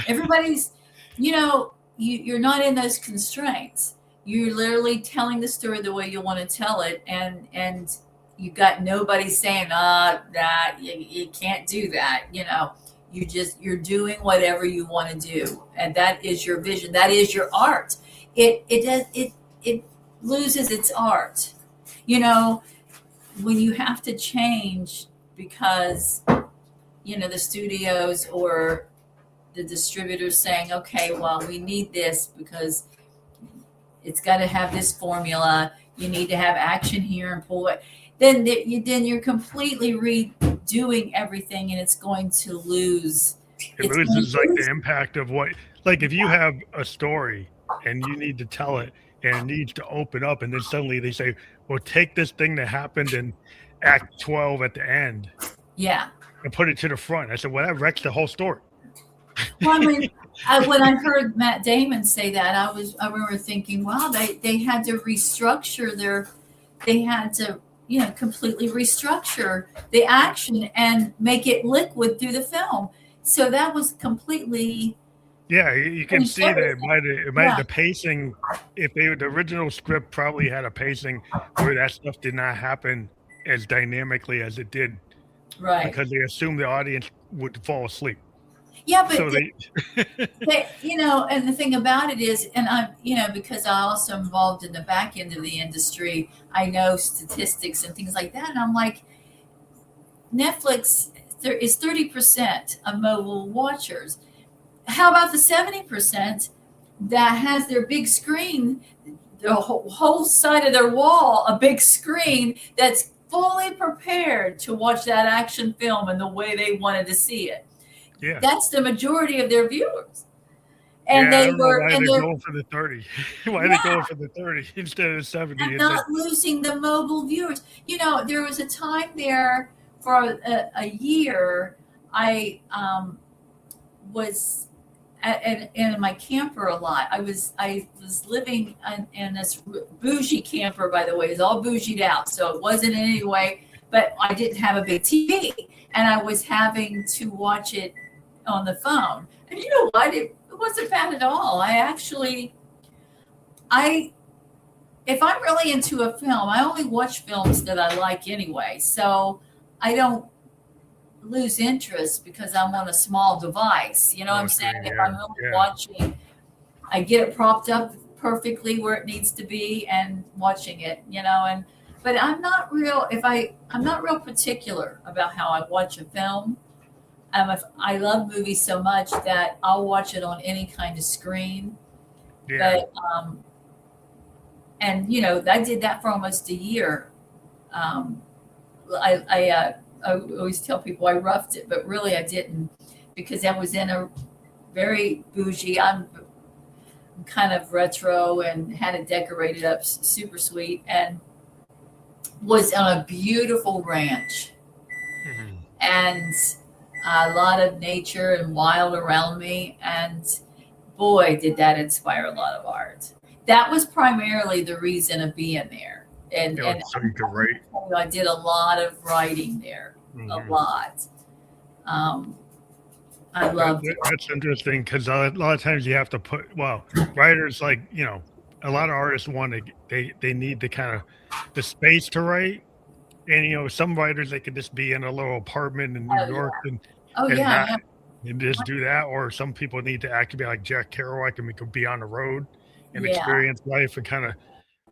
Everybody's, you know, you're not in those constraints. You're literally telling the story the way you want to tell it, and you got nobody saying, that you can't do that. You know, you're doing whatever you want to do, and that is your vision. That is your art. It loses its art. You know, when you have to change because the studios or the distributors saying, okay, well, we need this because it's got to have this formula. You need to have action here and pull it. Then you're completely redoing everything, and it's going to lose. It loses like the impact of what, like if you have a story and you need to tell it and it needs to open up, and then suddenly they say, well, take this thing that happened in act 12 at the end Yeah. and put it to the front. I said, well, that wrecks the whole story. Well, I mean, when I heard Matt Damon say that, I remember thinking, wow, they had to restructure they had to, completely restructure the action and make it liquid through the film. So that was completely. Yeah, you can see that it might the pacing, if the original script probably had a pacing where that stuff did not happen as dynamically as it did. Right. Because they assumed the audience would fall asleep. Yeah, but so and the thing about it is, and I'm, because I'm also involved in the back end of the industry, I know statistics and things like that. And I'm like, Netflix, there is 30% of mobile watchers. How about the 70% that has their big screen, the whole side of their wall, a big screen that's fully prepared to watch that action film in the way they wanted to see it? Yeah, that's the majority of their viewers. And they're going for the 30. Why are they going for the 30 instead of 70? And not losing the mobile viewers. There was a time there for a year. I was in my camper a lot. I was living in this bougie camper, by the way. It was all bougieed out, so it wasn't in any way. But I didn't have a big TV, and I was having to watch it on the phone. And you know what? It wasn't bad at all. If I'm really into a film, I only watch films that I like anyway. So I don't lose interest because I'm on a small device. You know what I'm saying? Yeah, if I'm really watching, I get it propped up perfectly where it needs to be and watching it, but I'm not real particular about how I watch a film. If I love movies so much that I'll watch it on any kind of screen. Yeah. But I did that for almost a year. I always tell people I roughed it, but really I didn't, because I was in a very bougie. I'm kind of retro and had it decorated up super sweet, and was on a beautiful ranch. Mm-hmm. And a lot of nature and wild around me, and boy, did that inspire a lot of art. That was primarily the reason of being there. And so you could write. I did a lot of writing there, a lot. I loved it. That's interesting, because a lot of times you have to writers, like, a lot of artists they need the kind of the space to write. And, some writers, they could just be in a little apartment in New York and just do that. Or some people need to actually be like Jack Kerouac, and we could be on the road and experience life and kind of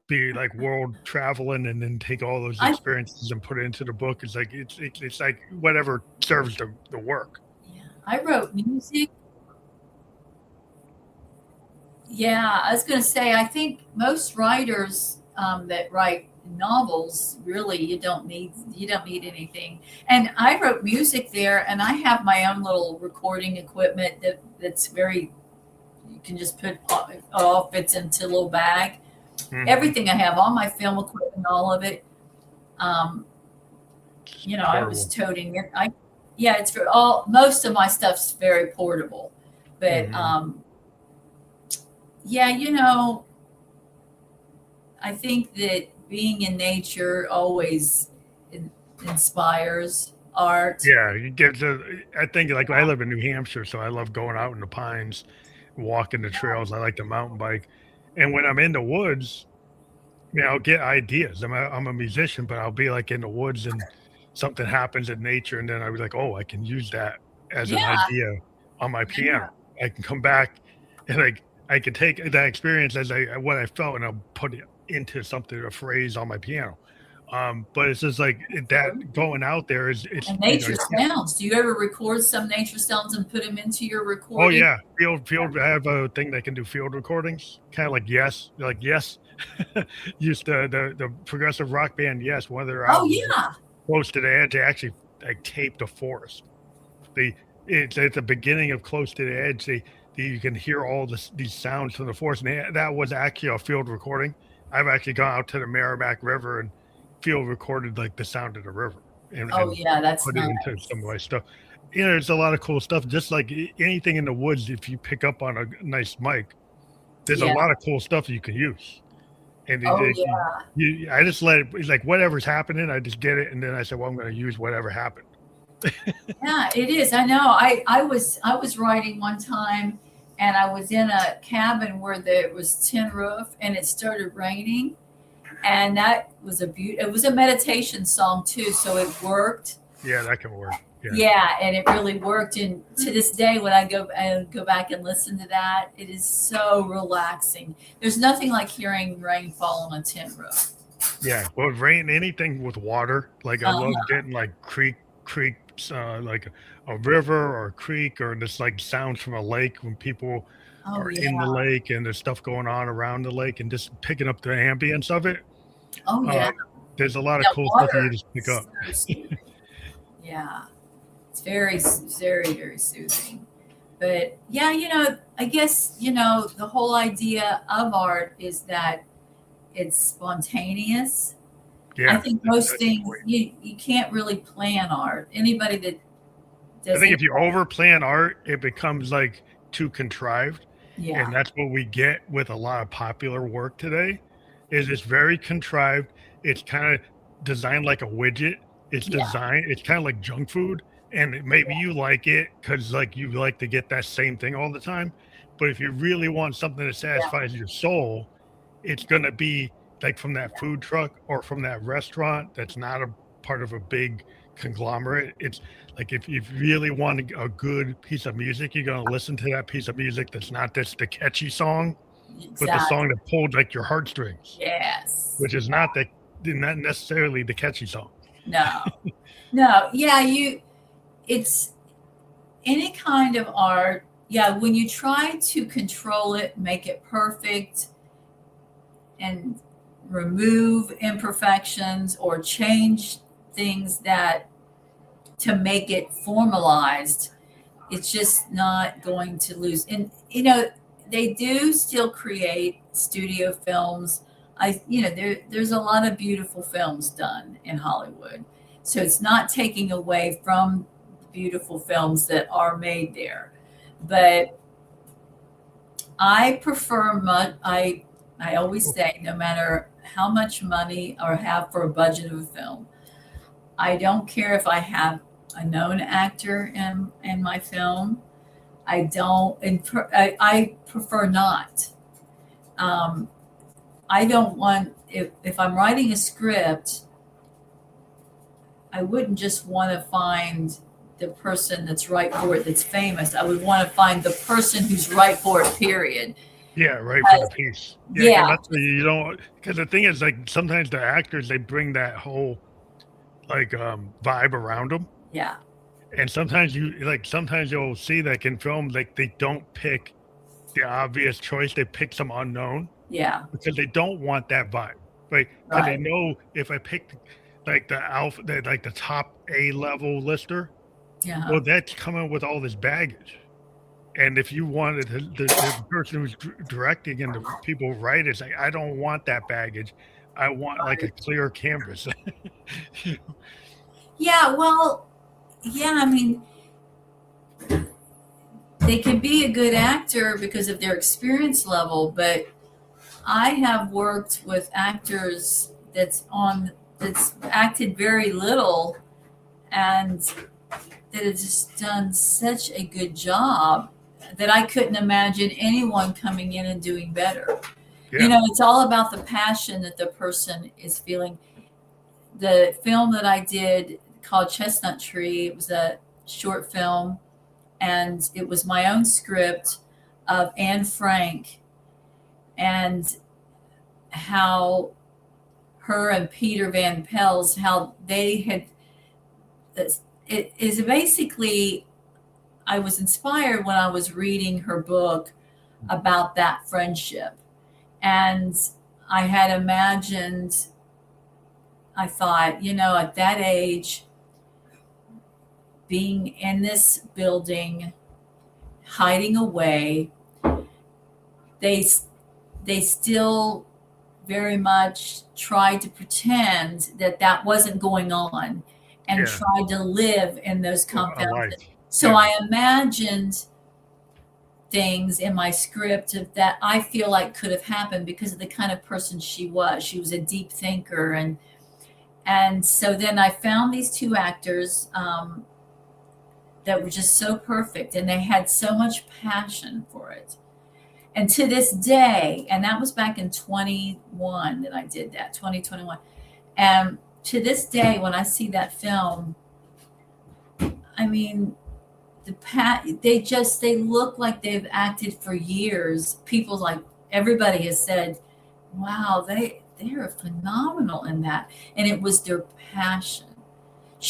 be like world traveling, and then take all those experiences and put it into the book. It's like it's like whatever serves the work. Yeah, I wrote music. Yeah, I was going to say, I think most writers that write novels, really, you don't need anything. And I wrote music there, and I have my own little recording equipment that's very, you can just put all fits into a little bag. Mm-hmm. Everything I have, all my film equipment, all of it. I was toting it. It's for most of my stuff's very portable, but I think that being in nature always inspires art. Yeah, I think, like, I live in New Hampshire, so I love going out in the pines, walking the trails. I like to mountain bike. And when I'm in the woods, I'll get ideas. I'm a musician, but I'll be like in the woods and something happens in nature, and then I'll be like, oh, I can use that as an idea on my piano. I can come back and I can take that experience as what I felt, and I'll put it into something, a phrase on my piano. But it's just like that going out there is it's And you know nature sounds. Do you ever record some nature sounds and put them into your oh recording? yeah, field. I have a thing that can do field recordings, kind of like Yes, used to the progressive rock band Yes. One of their Oh albums, yeah. Close to the Edge, they actually like taped a forest. They it's at the beginning of Close to the Edge. You can hear all these sounds from the forest, and that was actually a field recording. I've actually gone out to the Merrimack River and field recorded like the sound of the river Oh and yeah, that's put it into some of nice. my stuff. There's a lot of cool stuff. Just like anything in the woods, if you pick up on a nice mic, there's a Yeah. lot of cool stuff you can use. And Oh yeah. I just let it. It's like whatever's happening, I just get it, and then I say, well, I'm going to use whatever happened. Yeah, it is. I know. I was writing one time, and I was in a cabin where there was tin roof, and it started raining, and that was it was a meditation song too, so it worked. Yeah, that can work. Yeah. Yeah, and it really worked. And to this day, when I go back and listen to that, it is so relaxing. There's nothing like hearing rain fall on a tin roof. Yeah, well, rain, anything with water. Like I love Uh-huh. getting like creeks, like a river or a creek, or just like sounds from a lake when people Oh are yeah. in the lake and there's stuff going on around the lake, and just picking up the ambience of it. Oh Uh, yeah. there's a lot of Yeah. cool stuff that you Water just pick is up. so soothing. Yeah. It's very, very, very soothing. But yeah, I guess, the whole idea of art is that it's spontaneous. I Yeah, think most that's the things point. you can't really plan art. Anybody that I does think any, if you overplan art, it becomes like too contrived, and yeah, that's what we get with a lot of popular work today. Is it's very contrived. It's kind of designed like a widget. yeah, It's kind of like junk food, and maybe you like it because like you like to get that same thing all the time. But if you really want something that yeah, satisfies your soul, it's gonna be like from that food truck or from that restaurant that's not a part of a big conglomerate. It's like if you really want a good piece of music, you're gonna listen to that piece of music that's not just the catchy song, but the song exactly. that pulled like your heartstrings, Yes. which is not necessarily the catchy song. No. No. Yeah, it's any kind of art. Yeah, when you try to control it, make it perfect, and remove imperfections or change things that to make it formalized, it's just not going to lose. And they do still create studio films. There's a lot of beautiful films done in Hollywood, so it's not taking away from the beautiful films that are made there. But I prefer I always say, no matter how much money or have for a budget of a film, I don't care if I have a known actor in my film. I don't, and I prefer not. Um, I don't want, if I'm writing a script, I wouldn't just want to find the person that's right for it that's famous. I would want to find the person who's right for it, period. Yeah, right for Uh, the piece. Yeah, yeah, because that's what you don't. Because the thing is, like sometimes the actors they bring that whole like vibe around them. yeah, And sometimes you'll see like in film, like they don't pick the obvious choice. They pick some unknown yeah, because they don't want that vibe, right? Because they right. know if I pick like the alpha, like the top A level lister, Yeah, well, that's coming with all this baggage. And if you wanted the person who's directing and the people who write it's like, I don't want that baggage. I want like a right. clear canvas. Yeah, well, yeah, I mean, they can be a good actor because of their experience level, but I have worked with actors that's acted very little and that have just done such a good job that I couldn't imagine anyone coming in and doing better. Yeah. It's all about the passion that the person is feeling. The film that I did called Chestnut Tree, it was a short film, and it was my own script of Anne Frank and how her and Peter Van Pels, how they had, it is basically, I was inspired when I was reading her book about that friendship. And I had imagined, I thought, at that age, being in this building, hiding away, they still very much tried to pretend that wasn't going on, and tried to live in those compounds. So I imagined things in my script that I feel like could have happened because of the kind of person she was. She was a deep thinker. And so then I found these two actors that were just so perfect, and they had so much passion for it. And to this day, and that was back in 21 that I did that, 2021. And to this day, when I see that film, I mean, they look like they've acted for years. People, like, everybody has said, wow, they're phenomenal in that. And it was their passion.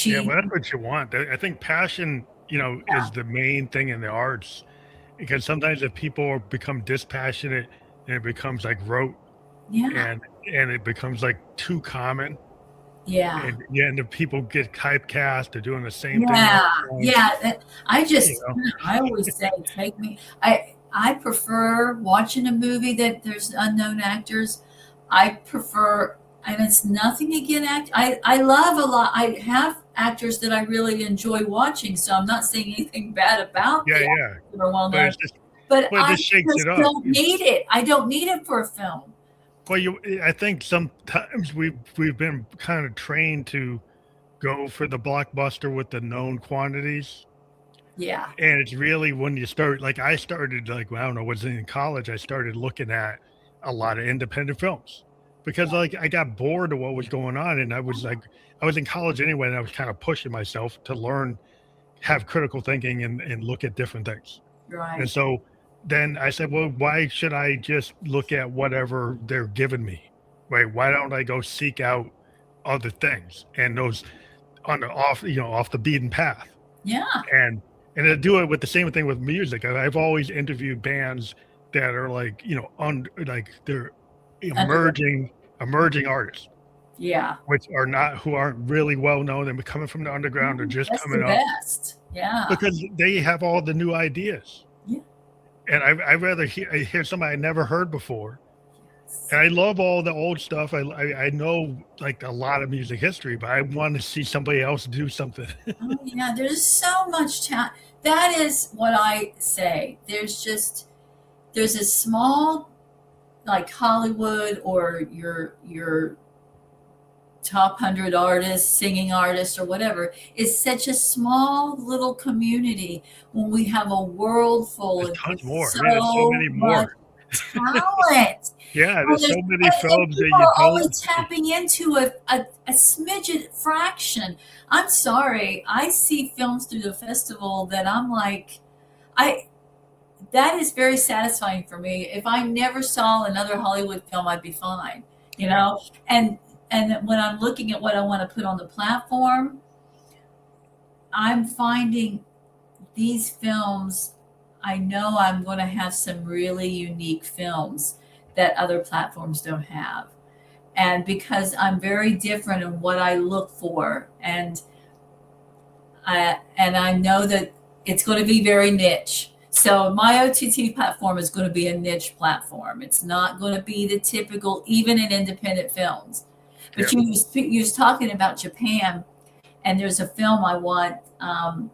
Well, that's what you want. I think passion, is the main thing in the arts, because sometimes if people become dispassionate, and it becomes like rote, and it becomes like too common. And the people get typecast. They're doing the same thing. I always say, take me. I prefer watching a movie that there's unknown actors. I prefer, and it's nothing against I love a lot. I have actors that I really enjoy watching, so I'm not saying anything bad about them. But I just don't need it. I don't need it for a film. Well, I think sometimes we've been kind of trained to go for the blockbuster with the known quantities. Yeah. And it's really when you start, like I started, like, I don't know, was in college, I started looking at a lot of independent films because like I got bored of what was going on. And I was in college anyway, and I was kind of pushing myself to learn, have critical thinking and look at different things. Right. And so then I said, well, why should I just look at whatever they're giving me, right? Why don't I go seek out other things and those off the beaten path? Yeah. And to do it with the same thing with music. I've always interviewed bands that are like, they're emerging artists. Yeah. Who aren't really well known. They're coming from the underground or just coming up. Best. Yeah. Because they have all the new ideas. And I'd rather hear somebody I never heard before. And I love all the old stuff. I know like a lot of music history, but I want to see somebody else do something. Oh, yeah, there's so much talent. That is what I say. There's a small, like Hollywood or your top 100 artists, singing artists or whatever, is such a small little community when we have a world full of so many more talent. There's so many films that you are always tapping into a smidget fraction. I'm sorry, I see films through the festival that I'm like, that is very satisfying for me. If I never saw another Hollywood film, I'd be fine, And when I'm looking at what I want to put on the platform, I'm finding these films, I know I'm going to have some really unique films that other platforms don't have. And because I'm very different in what I look for, and I know that it's going to be very niche. So my OTT platform is going to be a niche platform. It's not going to be the typical, even in independent films. But you was talking about Japan, and there's a film I want. I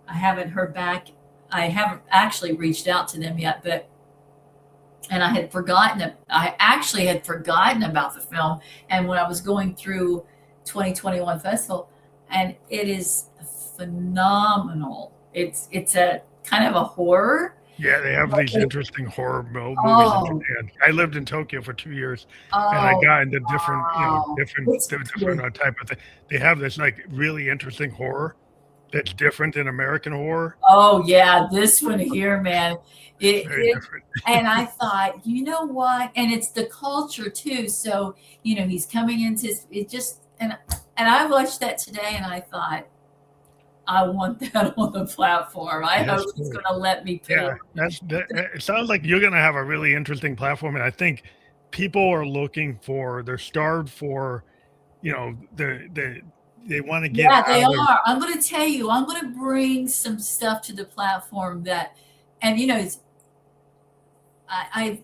haven't heard back. I haven't actually reached out to them yet, and I had forgotten. I actually had forgotten about the film. And when I was going through 2021 festival, and it is phenomenal. It's a kind of a horror. Yeah, they have these interesting horror movies in Japan. I lived in Tokyo for 2 years, and I got into different, different type of thing. They have this like really interesting horror that's different than American horror. Oh yeah, this one here, man. Very It different. and I thought, you know what? And it's the culture too. So, he's coming into it just and I watched that today and I thought, I want that on the platform. I Yes, hope he's gonna let me pay. yeah, it sounds like you're gonna have a really interesting platform, and I think people are they're starved for, they want to get Yeah, out they of their. are. I'm gonna tell you, I'm gonna bring some stuff to the platform that and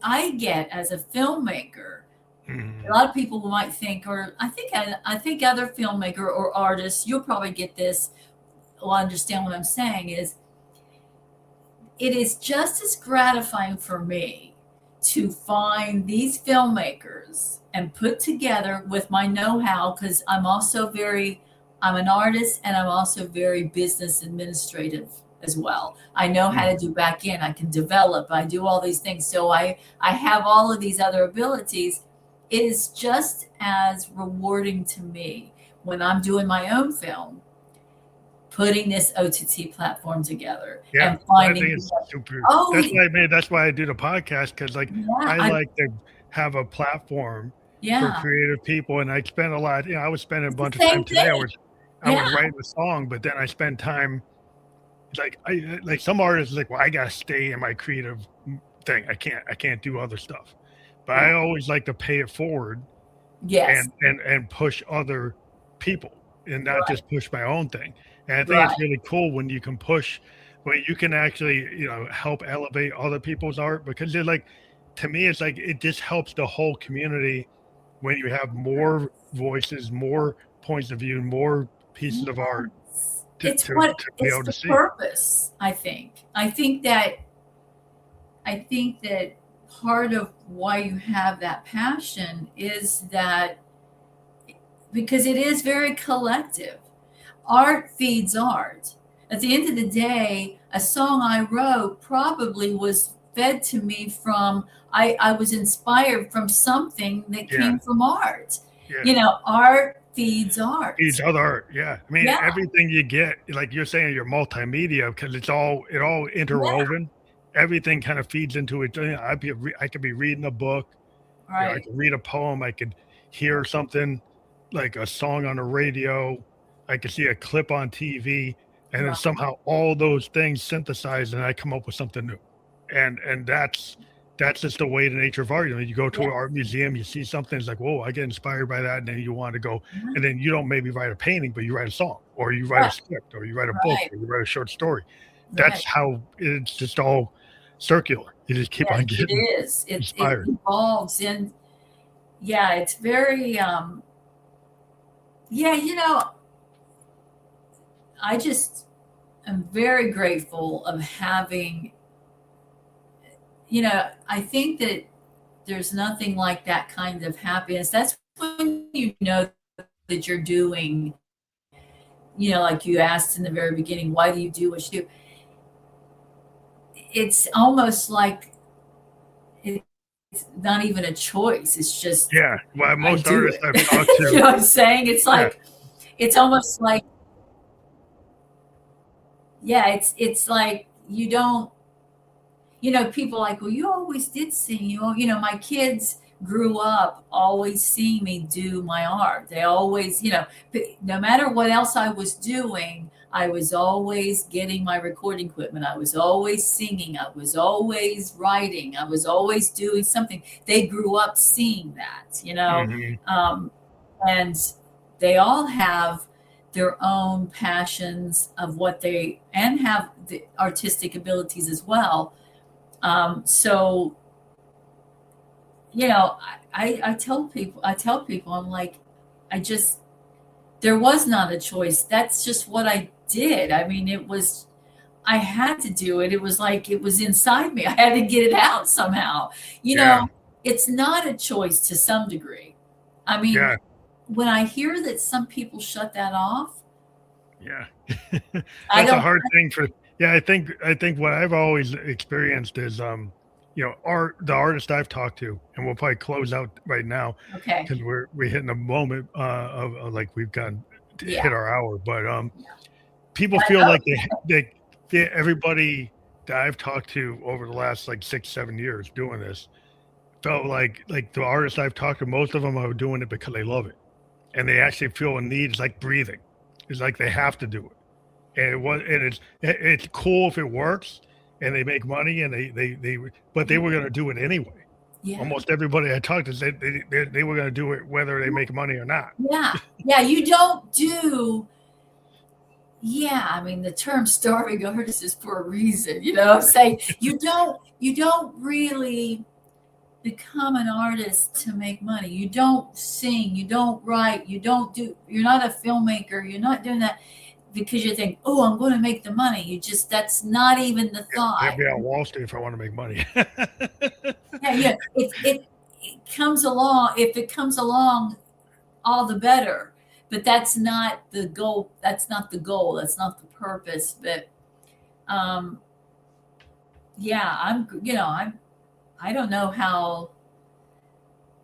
I get as a filmmaker. A Mhm. lot of people might think, or I think other filmmaker or artists, you'll probably get this, will understand what I'm saying is it is just as gratifying for me to find these filmmakers and put together with my know-how because I'm an artist and I'm also very business administrative as well. I know how to do back end, I can develop, I do all these things. So I have all of these other abilities. It is just as rewarding to me when I'm doing my own film, putting this OTT platform together Yeah, and I think finding, it's super. oh, That's why I do the podcast, because like yeah, I like to have a platform for yeah, creative people, and I spend a lot. I was spending a it's the bunch of time same today. thing. I Yeah, was writing a song, but then I spend time like like some artists like, well, I gotta stay in my creative thing. I can't do other stuff. But yeah, I always like to pay it forward yes, and push other people and not right, just push my own thing. And I think it's right. really cool when you can push, when you can actually, help elevate other people's art, because they're like, to me, it's like it just helps the whole community when you have more voices, more points of view, more pieces of art Yes. to to be It's able to the see. purpose, I think. I think that part of why you have that passion is that because it is very collective. Art feeds art. At the end of the day, a song I wrote probably was fed to me from, I was inspired from something that Yeah, came from art. yeah. Art feeds art. Each other, yeah. I mean, Yeah, everything you get, like you're saying, your multimedia, because it all yeah, interwoven. Everything kind of feeds into it. I could be reading a book, I right. could read a poem, I could hear something like a song on the radio, I could see a clip on TV, and then Right. somehow all those things synthesize, and I come up with something new. And that's just the way the nature of art. You go to Yeah, an art museum, you see something, it's like, whoa, I get inspired by that, and then you want to go, yeah, and then you don't maybe write a painting, but you write a song, or you write a right, script, or you write a book, right, or you write a short story. right. That's how it's just all circular. You just keep Yes, on it getting is. It inspired. evolves and yeah, it's very yeah, I just am very grateful of having, I think that there's nothing like that kind of happiness. That's when you know that you're doing, like you asked in the very beginning, why do you do what you do? It's almost like it's not even a choice. It's just Yeah, well, I most do artists it. I've talked You to, know what I'm saying? It's yeah, like it's almost like yeah, it's like you don't, people like, well, you always did sing. My kids grew up always seeing me do my art. They always, no matter what else I was doing, I was always getting my recording equipment. I was always singing. I was always writing. I was always doing something. They grew up seeing that. mhm, Um, and they all have their own passions of what they and have the artistic abilities as well. So I tell people, I'm like, I just there was not a choice. That's just what I did. I mean, I had to do it. It was like it was inside me. I had to get it out somehow. You yeah, know, it's not a choice to some degree. I mean, yeah, when I hear that some people shut that off, yeah. I That's a don't. hard thing for. Yeah, I think what I've always experienced is, the artist I've talked to, and we'll probably close out right now Okay. because we're hitting a moment, of like we've hit Yeah. our hour, but, people feel like everybody that I've talked to over the last like 6-7 years doing this felt like the artists I've talked to, most of them are doing it because they love it, and they actually feel a need. It's like breathing. It's like they have to do it, and it's cool if it works and they make money, and but they were going to do it anyway. Yeah. Almost everybody I talked to said they were going to do it whether they make money or not. Yeah, you don't do. Yeah, I mean the term starving artist is for a reason, Say you don't really become an artist to make money. You don't sing, you don't write, you're not a filmmaker, you're not doing that because you think, oh, I'm going to make the money. That's not even the thought. I'd be on Wall Street if I want to make money. Yeah. It comes along. If it comes along, all the better. But that's not the goal. That's not the goal. That's not the purpose. But, I don't know how,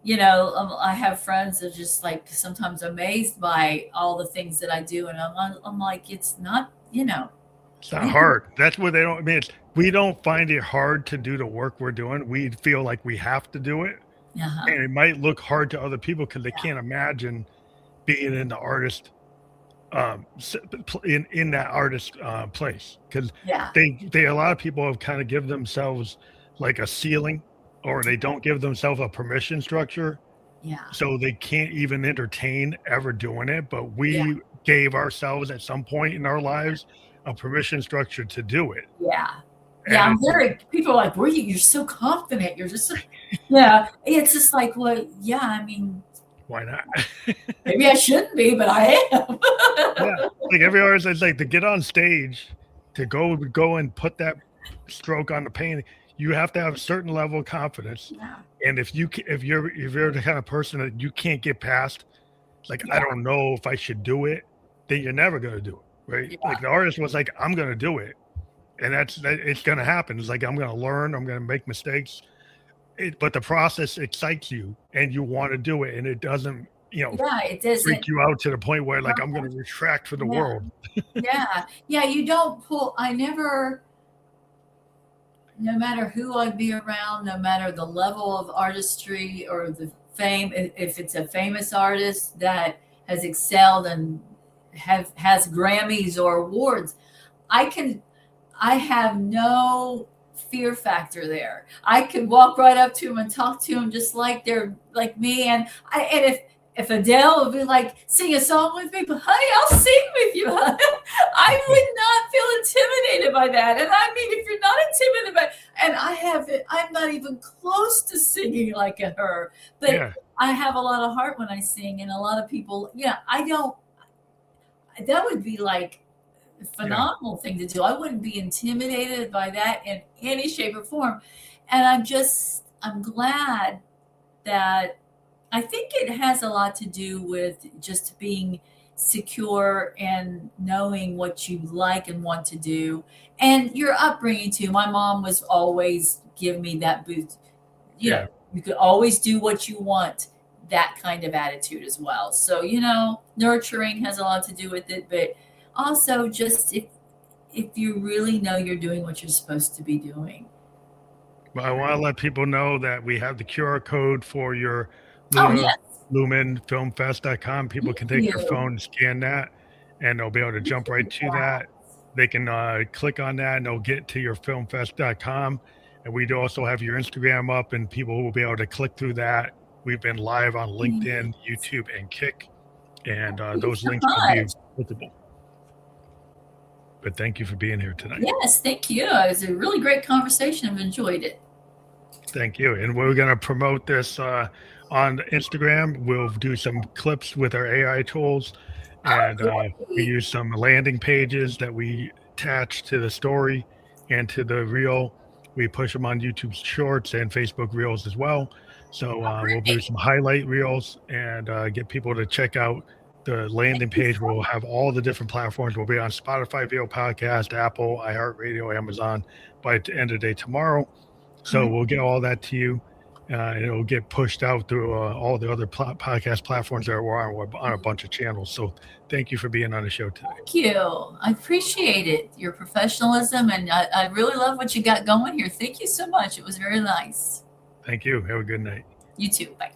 I have friends that are just like sometimes amazed by all the things that I do. And I'm like, it's not, It's not hard. That's what they don't, we don't find it hard to do the work we're doing. We feel like we have to do it. And it might look hard to other people because they can't imagine being in the artist, in that artist place. Because a lot of people have kind of give themselves like a ceiling, or they don't give themselves a permission structure. So they can't even entertain ever doing it. But we gave ourselves at some point in our lives a permission structure to do it. I'm people are like, you're so confident. You're just, it's just like, well, I mean, why not? Maybe I shouldn't be, but I am. Like every artist is like to get on stage, to go and put that stroke on the painting. You have to have a certain level of confidence. And if you're the kind of person that you can't get past, like, I don't know if I should do it, then you're never going to do it. Right. Like the artist was like, I'm going to do it. And it's going to happen. It's like, I'm going to learn, I'm going to make mistakes. But the process excites you and you want to do it. And it doesn't, it doesn't freak you out to the point where like, I'm going to retract for the world. You don't pull, no matter who I'd be around, no matter the level of artistry or the fame, if it's a famous artist that has excelled and has Grammys or awards, I have no fear factor there. I could walk right up to them and talk to them just like they're like me. And if Adele would be like, sing a song with me, but honey, I'll sing with you. I would not feel intimidated by that. And I mean, if you're not intimidated by, and I'm not even close to singing like her, but I have a lot of heart when I sing, and a lot of people, that would be like a phenomenal thing to do. I wouldn't be intimidated by that in any shape or form. And I'm glad that, I think it has a lot to do with just being secure and knowing what you like and want to do, and your upbringing too. My mom was always give me that boost. You could always do what you want, that kind of attitude as well. So, nurturing has a lot to do with it, but also just if you really know you're doing what you're supposed to be doing. Well, I want to let people know that we have the QR code for your lumenfilmfest.com. People can take their phone and scan that, and they'll be able to jump right to that. They can click on that, and they'll get to your filmfest.com. And we do also have your Instagram up, and people will be able to click through that. We've been live on LinkedIn, YouTube, and Kick, and those links will be visible. But thank you for being here tonight. Yes, thank you. It was a really great conversation. I've enjoyed it. Thank you. And we're going to promote this on Instagram. We'll do some clips with our AI tools, and we use some landing pages that we attach to the story and to the reel. We push them on YouTube Shorts and Facebook Reels as well. So we'll do some highlight reels and get people to check out the landing page. We'll have all the different platforms. We'll be on Spotify, Video Podcast, Apple, iHeartRadio, Amazon by the end of the day tomorrow. So we'll get all that to you. and it'll get pushed out through all the other podcast platforms that we're on a bunch of channels. So thank you for being on the show today. Thank you. I appreciate it, your professionalism, and I really love what you got going here. Thank you so much. It was very nice. Thank you. Have a good night. You too. Bye.